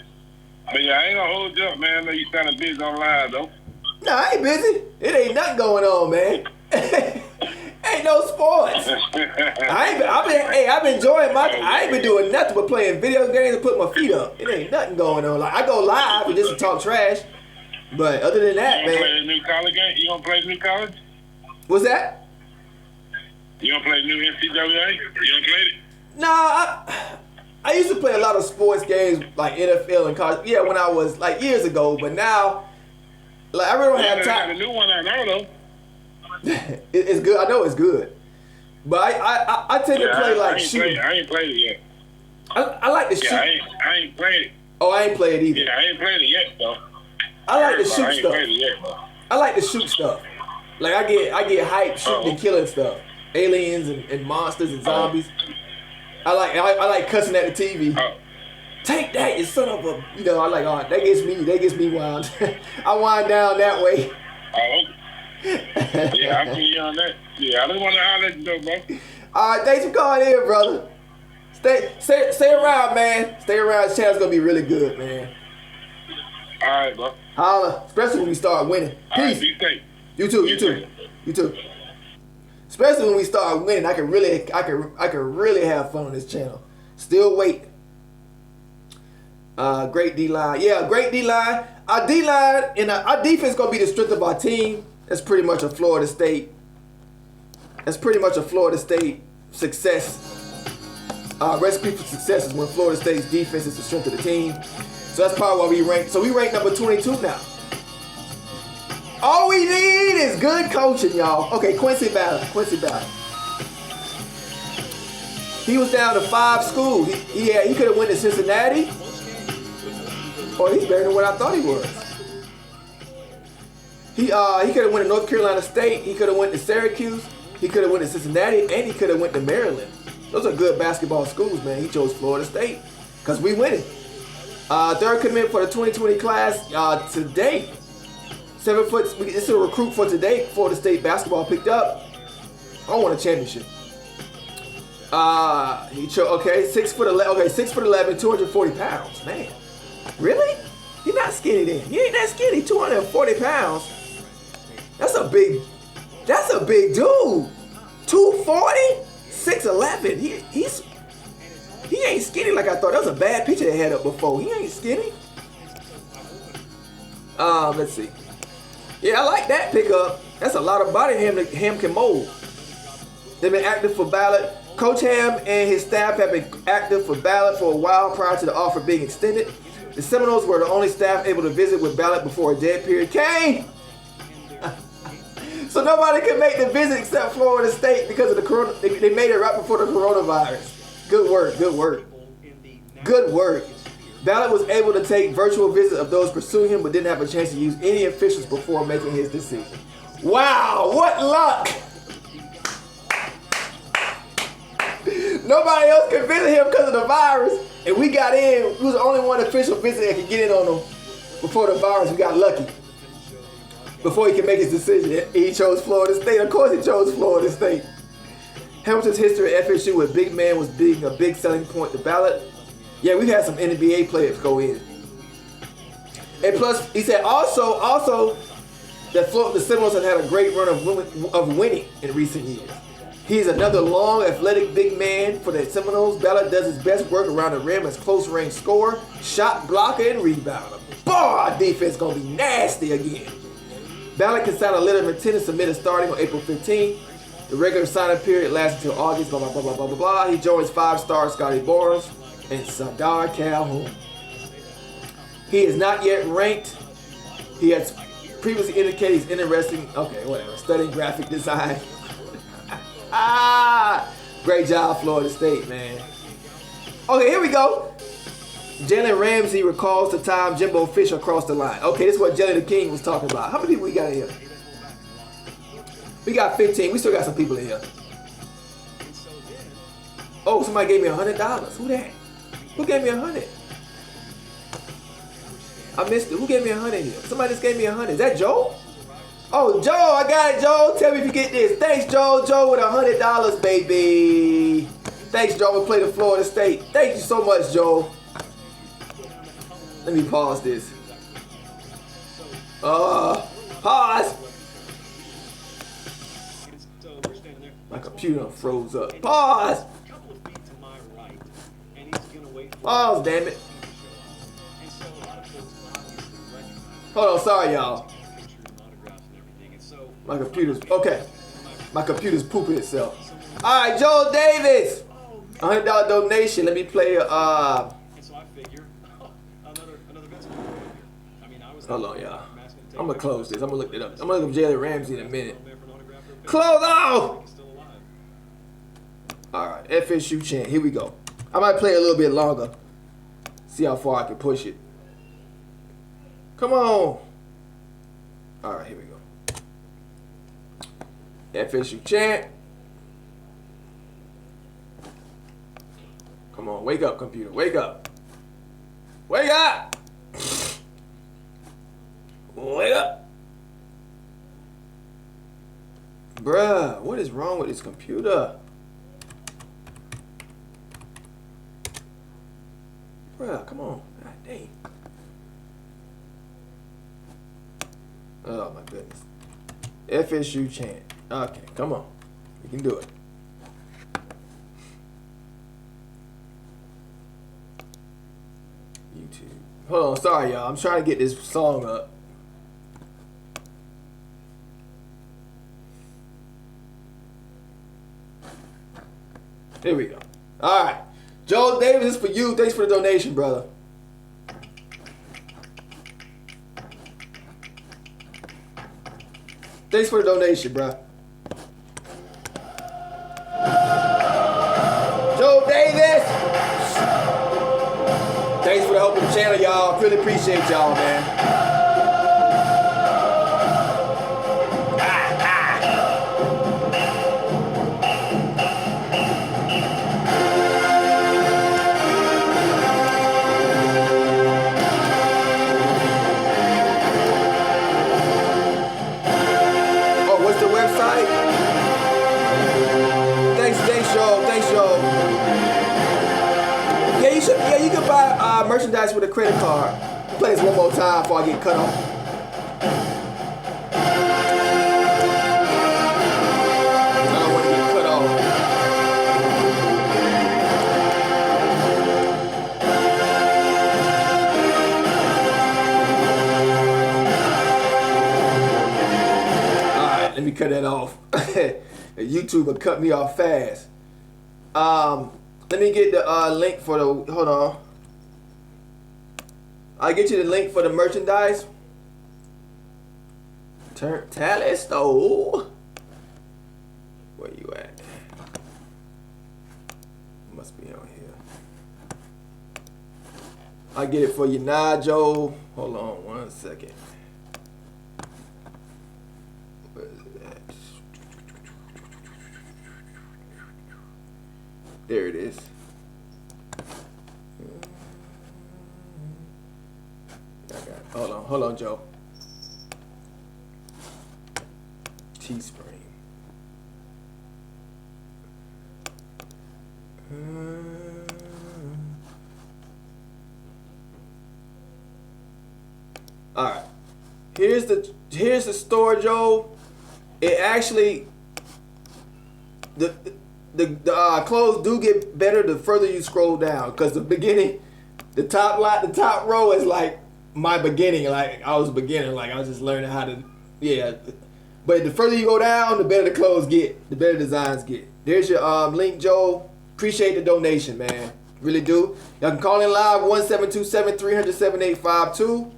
yeah, I ain't gonna hold you up, man. I know you kind of busy on live, though. Nah, I ain't busy. It ain't nothing going on, man. Ain't no sports. I've been enjoying I ain't been doing nothing but playing video games and putting my feet up. It ain't nothing going on. Like, I go live and just to talk trash. But other than that, you man. Play the new college game? You gonna play the new college? What's that? You gonna play the new NCAA? You gonna play it? Nah, I used to play a lot of sports games like NFL and college. Yeah, when I was like years ago. But now, like I really don't have time. The new one I know though. It's good. I know it's good. But I tend to play like shooting. I ain't played it yet. I like to shoot. I ain't played it. Oh, I ain't played it either. Yeah, I ain't played it yet though. I like to shoot I ain't stuff. played it yet, though. I like to shoot stuff. Like I get hyped shooting and killing stuff. Aliens and monsters and zombies. I like cussing at the TV. Take that, you son of a. You know, I like, oh, that gets me wild. I wind down that way. Oh, yeah, I feel you on that. Yeah, I just want to holler at you though, bro. All right, thanks for calling in, brother. Stay around, man. Stay around. This channel's gonna be really good, man. All right, bro. Holla, especially when we start winning. Peace. All right, be safe. You too. Especially when we start winning, I can really have fun on this channel. Still waiting. Great D-line. Yeah, great D-line. Our D-line and our defense gonna be the strength of our team. That's pretty much a Florida State success. Recipe for success is when Florida State's defense is the strength of the team. So that's probably why we rank. So we rank number 22 now. All we need is good coaching, y'all. Okay, Quincy Ballard. He was down to 5 schools. He could have went to Cincinnati. Or he's better than what I thought he was. He could have went to North Carolina State. He could have went to Syracuse. He could have went to Cincinnati, and he could have went to Maryland. Those are good basketball schools, man. He chose Florida State because we winning. Third commit for the 2020 class today. 7 foot. This is a recruit for today. Florida State basketball picked up. I won a championship. He chose 6'11". Okay, 6'11", 240 pounds. Man, really? He's not skinny then. He ain't that skinny. 240 pounds. That's a big dude. 240, 6'11". He ain't skinny like I thought. That was a bad picture they had up before. He ain't skinny. Let's see. Yeah, I like that pickup. That's a lot of body Ham can mold. They've been active for Ballard. Coach Ham and his staff have been active for Ballard for a while prior to the offer being extended. The Seminoles were the only staff able to visit with Ballard before a dead period came. So nobody could make the visit except Florida State because of the corona. They made it right before the coronavirus. Good work. Ballard was able to take virtual visits of those pursuing him, but didn't have a chance to use any officials before making his decision. Wow, what luck! Nobody else could visit him because of the virus, and we got in. We was the only one official visit that could get in on him before the virus. We got lucky. before he could make his decision, he chose Florida State. Of course he chose Florida State. Hamilton's history at FSU with big man was being a big selling point. The ballot. Yeah, we've had some NBA players go in. And plus, he said also that the Seminoles have had a great run of winning in recent years. He is another long, athletic big man for the Seminoles. Ballard does his best work around the rim as close-range scorer, shot blocker, and rebounder. Boy, our defense gonna be nasty again. Ballard can sign a letter of intent and submit a starting on April 15th. The regular signing period lasts until August, blah, blah, blah, blah, blah, blah, blah. He joins five-star Scotty Barnes and Sadar Calhoun. He is not yet ranked. He has previously indicated he's interested in, okay, whatever, studying graphic design. Great job, Florida State, man. Okay, here we go. Jalen Ramsey recalls the time Jimbo Fisher crossed the line. Okay, this is what Jelly the King was talking about. How many people we got in here? We got 15. We still got some people in here. Oh, somebody gave me $100. Who that? Who gave me 100? I missed it. Who gave me 100 here? Somebody just gave me 100. Is that Joe? Oh, Joe, I got it, Joe. Tell me if you get this. Thanks, Joe. Joe with $100, baby. Thanks, Joe. We played at Florida State. Thank you so much, Joe. Let me pause this. Pause. My computer froze up. Pause. Pause, damn it. Hold on, sorry, y'all. My computer's, okay. My computer's pooping itself. All right, Joel Davis. $100 donation. Let me play hold on, y'all. I'm gonna close this. I'm gonna look it up. I'm gonna look up Jalen Ramsey in a minute. Close off. All right, FSU chant. Here we go. I might play a little bit longer. See how far I can push it. Come on. All right, here we go. FSU chant. Come on, wake up, computer. Wake up. Wake up. Wake up. Bruh, what is wrong with this computer? Bruh, come on. God dang. Oh my goodness. FSU chant. Okay, come on. We can do it. YouTube. Hold on, sorry y'all. I'm trying to get this song up. Here we go. All right. Joel Davis, this is for you. Thanks for the donation, brother. Thanks for the donation, bro. Joel Davis. Thanks for the help with the channel, y'all. Really appreciate y'all, man. Yeah, you can buy merchandise with a credit card. Play this one more time before I get cut off. I don't want to get cut off. Alright, let me cut that off. YouTube will cut me off fast. Let me get the link for the, hold on. I'll get you the link for the merchandise. TURNTTALLY store. Where you at? Must be on here. I'll get it for you now, Joe. Hold on 1 second. Where is it at? There it is. Hold on, Joe. key spring. All right. Here's the storage, Joe. It actually the clothes do get better the further you scroll down, because the beginning, the top row is like my beginning, like I was beginning, like I was just learning how to, yeah. But the further you go down, the better the clothes get, the better designs get. There's your link, Joe. Appreciate the donation, man. Really do. Y'all can call in live 1-727-300-7852.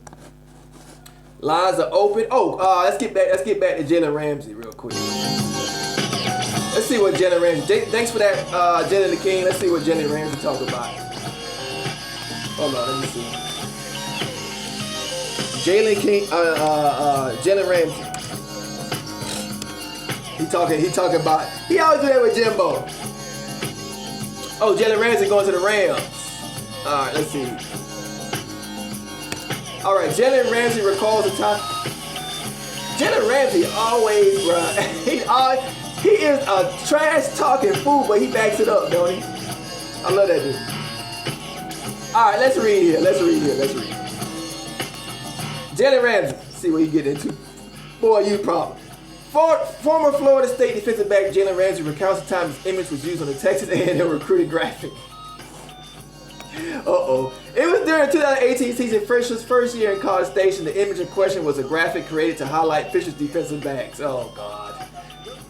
Lines are open. Oh, let's get back to Jalen Ramsey real quick. Let's see what Jalen Ramsey. Thanks for that, Jalen the King. Let's see what Jalen Ramsey talked about. Hold on, let me see. Jalen Ramsey. He talking about. He always do that with Jimbo. Oh, Jalen Ramsey going to the Rams. All right, let's see. All right, Jalen Ramsey recalls the time. Jalen Ramsey always, bruh. He is a trash talking fool, but he backs it up, don't he? I love that dude. All right, let's read here. Jalen Ramsey, see what he get into. Boy, you problem. Former Florida State defensive back Jalen Ramsey recounts the time his image was used on the Texas A&M recruiting graphic. Uh-oh. It was during the 2018 season, Fisher's first year in College Station. The image in question was a graphic created to highlight Fisher's defensive backs. Oh, God.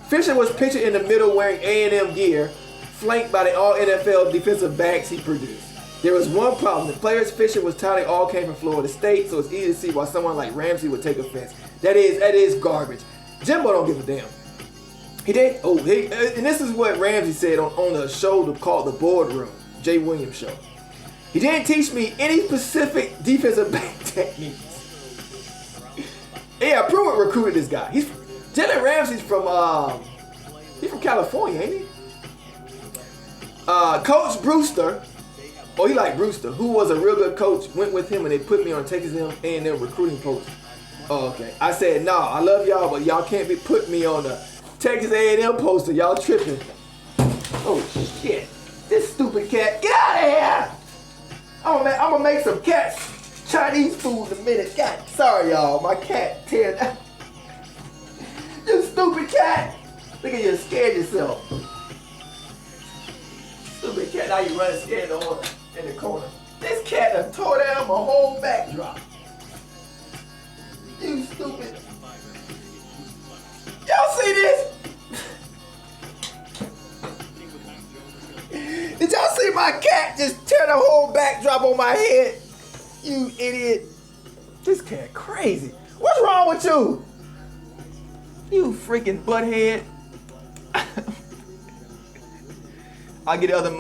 Fisher was pictured in the middle wearing A&M gear, flanked by the all-NFL defensive backs he produced. There was one problem. The players Fisher was touting all came from Florida State, so it's easy to see why someone like Ramsey would take offense. That is garbage. Jimbo don't give a damn. He did. Oh, and this is what Ramsey said on the show called The Boardroom, Jay Williams show. He didn't teach me any specific defensive back techniques. Yeah, Pruitt recruited this guy. Jalen Ramsey's from California, ain't he? Coach Brewster, he liked Brewster, who was a real good coach, went with him and they put me on Texas A&M recruiting post. Oh, okay. I said, nah, I love y'all, but y'all can't be putting me on the Texas A&M poster. Y'all tripping. Oh, shit. This stupid cat. Get out of here! I'm gonna make some Chinese food in a minute. God, sorry, y'all. My cat teared out. You stupid cat. Look at you, scared yourself. Stupid cat. Now you running scared in the corner. This cat done tore down my whole backdrop. You stupid. Y'all see this? Did y'all see my cat just tear the whole backdrop on my head? You idiot. This cat crazy. What's wrong with you? You freaking butthead. I'll get the other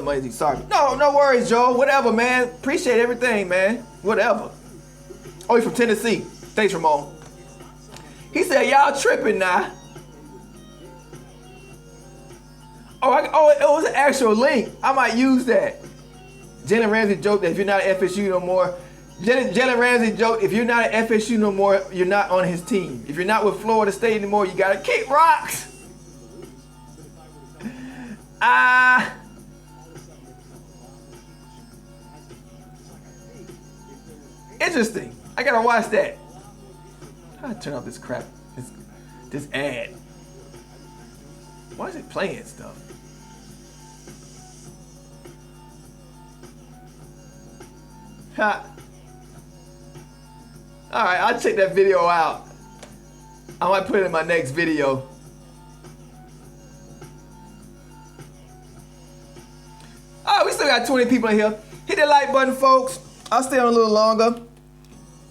money. Sorry. No worries, Joe. Whatever, man. Appreciate everything, man. Whatever. Oh, he's from Tennessee. Thanks, Ramon. He said, y'all tripping now. Oh, it was an actual link. I might use that. Jalen Ramsey joked that if you're not at FSU no more, Jalen Ramsey joked if you're not at FSU no more, you're not on his team. If you're not with Florida State anymore, you gotta kick rocks. Interesting. I gotta watch that. How do I turn off this crap? This ad. Why is it playing stuff? Ha. Alright, I'll check that video out. I might put it in my next video. Alright, we still got 20 people in here. Hit that like button, folks. I'll stay on a little longer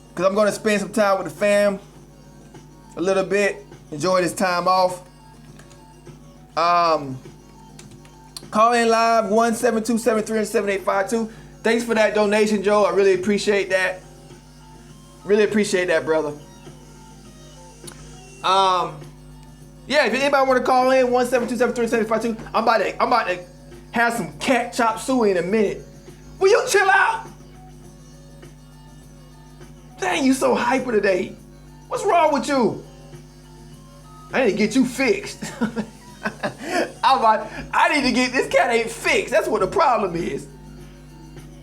because I'm going to spend some time with the fam a little bit. Enjoy this time off. Call in live 1-727-300-7852. Thanks for that donation, Joe. I really appreciate that. Really appreciate that, brother. Yeah, if anybody want to call in 1-727-300-7852, I'm about to have some cat chop suey in a minute. Will you chill out? Dang, you so hyper today. What's wrong with you? I need to get you fixed. I need to get this cat ain't fixed. That's what the problem is.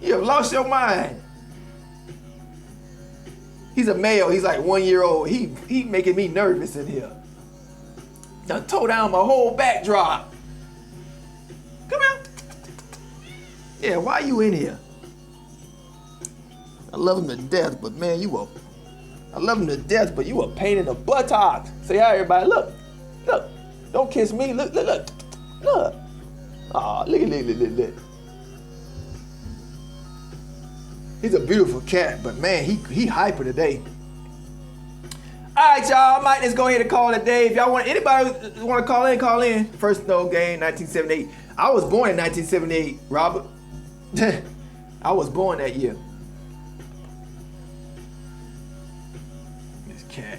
You have lost your mind. He's a male. He's like 1 year old. He making me nervous in here. Done tore down my whole backdrop. Come here. Yeah, why you in here? I love him to death, but man, I love him to death, but you a pain in the buttocks. Say hi, everybody. Look. Don't kiss me. Look. Aw, look. He's a beautiful cat, but man, he hyper today. All right, y'all. I might just go ahead and call it a day. If y'all anybody want to call in. First NOLE game, 1978. I was born in 1978, Robert. I was born that year. This cat.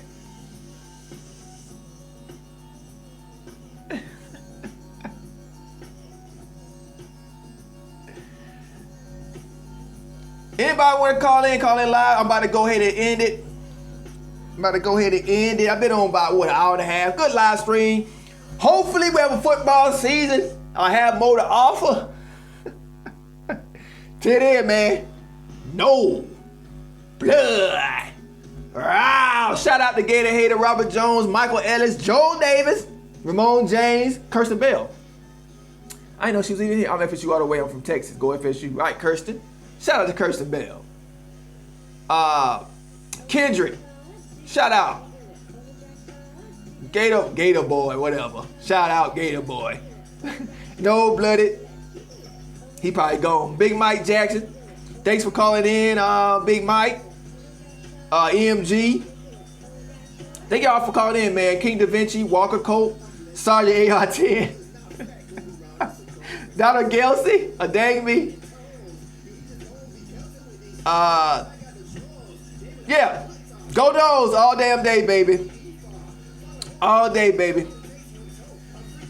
Anybody want to call in live? I'm about to go ahead and end it. I've been on about, an hour and a half. Good live stream. Hopefully we have a football season. I have more to offer. Till then, man. No blood. Wow. Shout out to Gator Hater, Robert Jones, Michael Ellis, Joel Davis, Ramon James, Kirsten Bell. I didn't know she was even here. I'm FSU all the way. I'm from Texas. Go FSU. Right, Kirsten. Shout out to Kirsten Bell. Kendrick. Shout out. Gator Boy, whatever. Shout out Gator Boy. No blooded. He probably gone. Big Mike Jackson. Thanks for calling in, Big Mike. EMG. Thank y'all for calling in, man. King Da Vinci, Walker Colt, Sergeant AR-10. Donald Gelsey, a dang me. Yeah. Go Dogs all damn day, baby. All day, baby.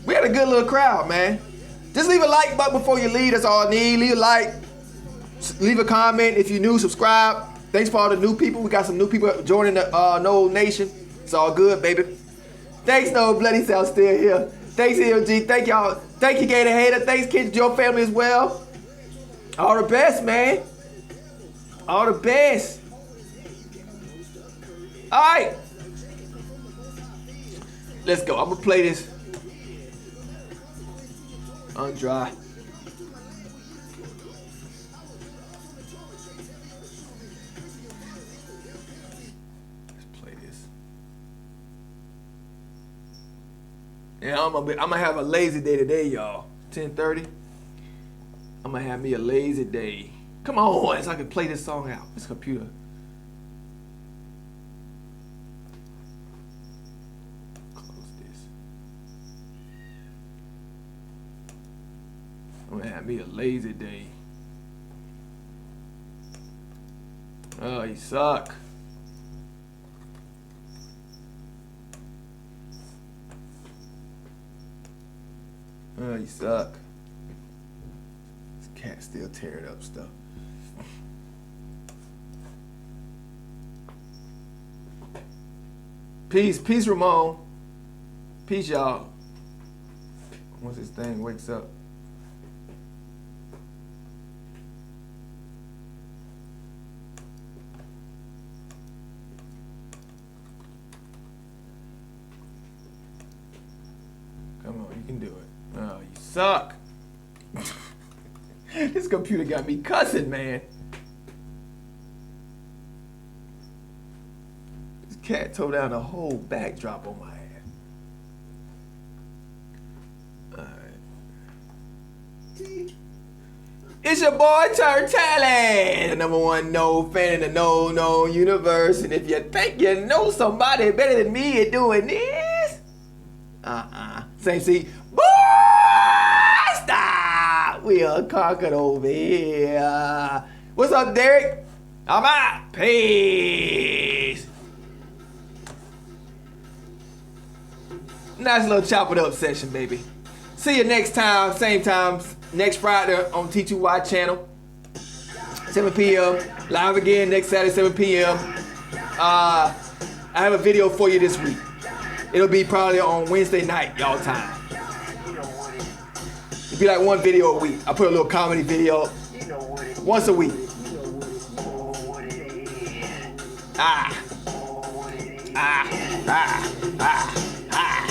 We had a good little crowd, man. Just leave a like button before you leave. That's all I need. Leave a like. Leave a comment. If you're new, subscribe. Thanks for all the new people. We got some new people joining the NOLE Nation. It's all good, baby. Thanks, NOLE Bloody South still here. Thanks, EMG. Thank y'all. Thank you, Gator Hater. Thanks, kids, your family as well. All the best, man. All the best. All right. Let's go. I'm going to play this on dry. Let's play this. Yeah, I'm gonna have a lazy day today, y'all. 10:30. I'm gonna have me a lazy day. Come on, so I can play this song out. This computer. I'm gonna have me a lazy day. Oh, you suck. Oh, you suck. This cat's still tearing up stuff. Peace, Ramon. Peace, y'all. Once this thing wakes up. Come on, you can do it. Oh, you suck. This computer got me cussing, man. This cat tore down the whole backdrop on my ass. Alright. It's your boy TURNTTALLY, the #1 NOLE fan in the NOLE universe. And if you think you know somebody better than me at doing this, same seat. Boy, stop! We are conquered over here. What's up, Derek? I'm out. Peace. Nice little chop it up session, baby. See you next time, same time, next Friday on T2Y channel. 7 p.m. Live again next Saturday, 7 p.m. I have a video for you this week. It'll be probably on Wednesday night, y'all time. It'll be like one video a week. I put a little comedy video once a week. Ah. Ah. Ah. Ah. Ah.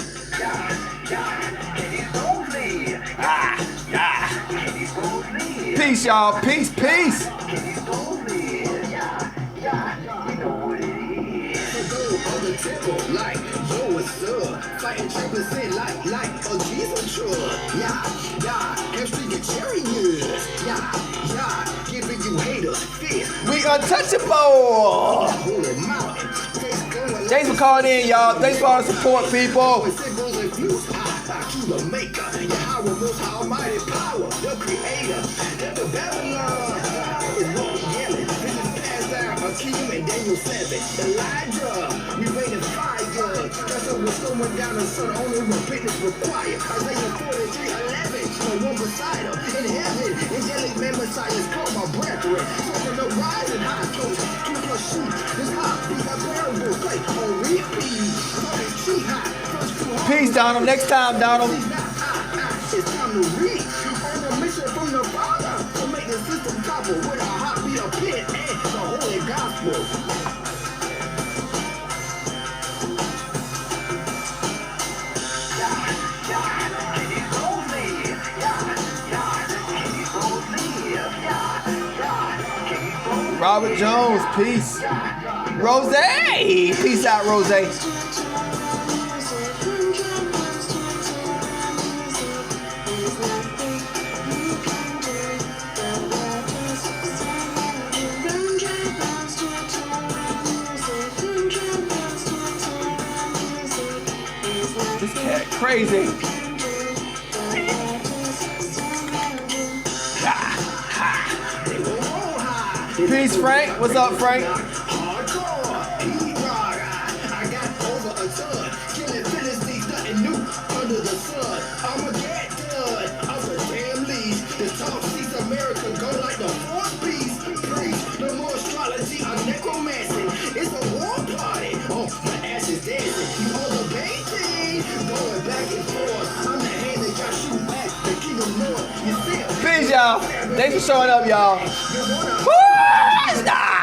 Ah. Ah. Peace, y'all. Peace, peace. Like, yo, what's up? Fighting 3% like a diesel truck. Yeah, extra your cherry years. Yeah, giving you haters fist. We untouchable. Holy mountain. Thanks for calling in, y'all. Thanks for all the support, people. The maker, Yahweh most almighty power, the creator, the Babylon is what we yelling. This is passed down Akeem and Daniel 7. Elijah, we waiting fire. That's what's going down the sun, only repentance required. Isaiah 43:11, no one beside him. In heaven, angelic man messiahs call my brethren. So from the rising high coast, to the shoot, this hot beat a parable, play on repeat. Peace, Donald. Next time, Donald. It's time to reach on a mission from the Father to make the system topple with a heartbeat of pit and the holy gospel. Robert Jones, peace. Rose, peace out, Rose. This cat crazy. Peace, Frank. What's up, Frank? I got over a ton. Killing Philistines, nothing new under the sun. I'ma get done. I'm a damn least. The talk sees America go like the fourth beast. Preach no more astrology or necromancy. It's a war party. Oh, my ass is dancing. You all the painting. Going back and forth. I'm the hand that y'all shoot back. The king of north. You feel? Peace, y'all. Thanks for showing up, y'all. Woo! Stop!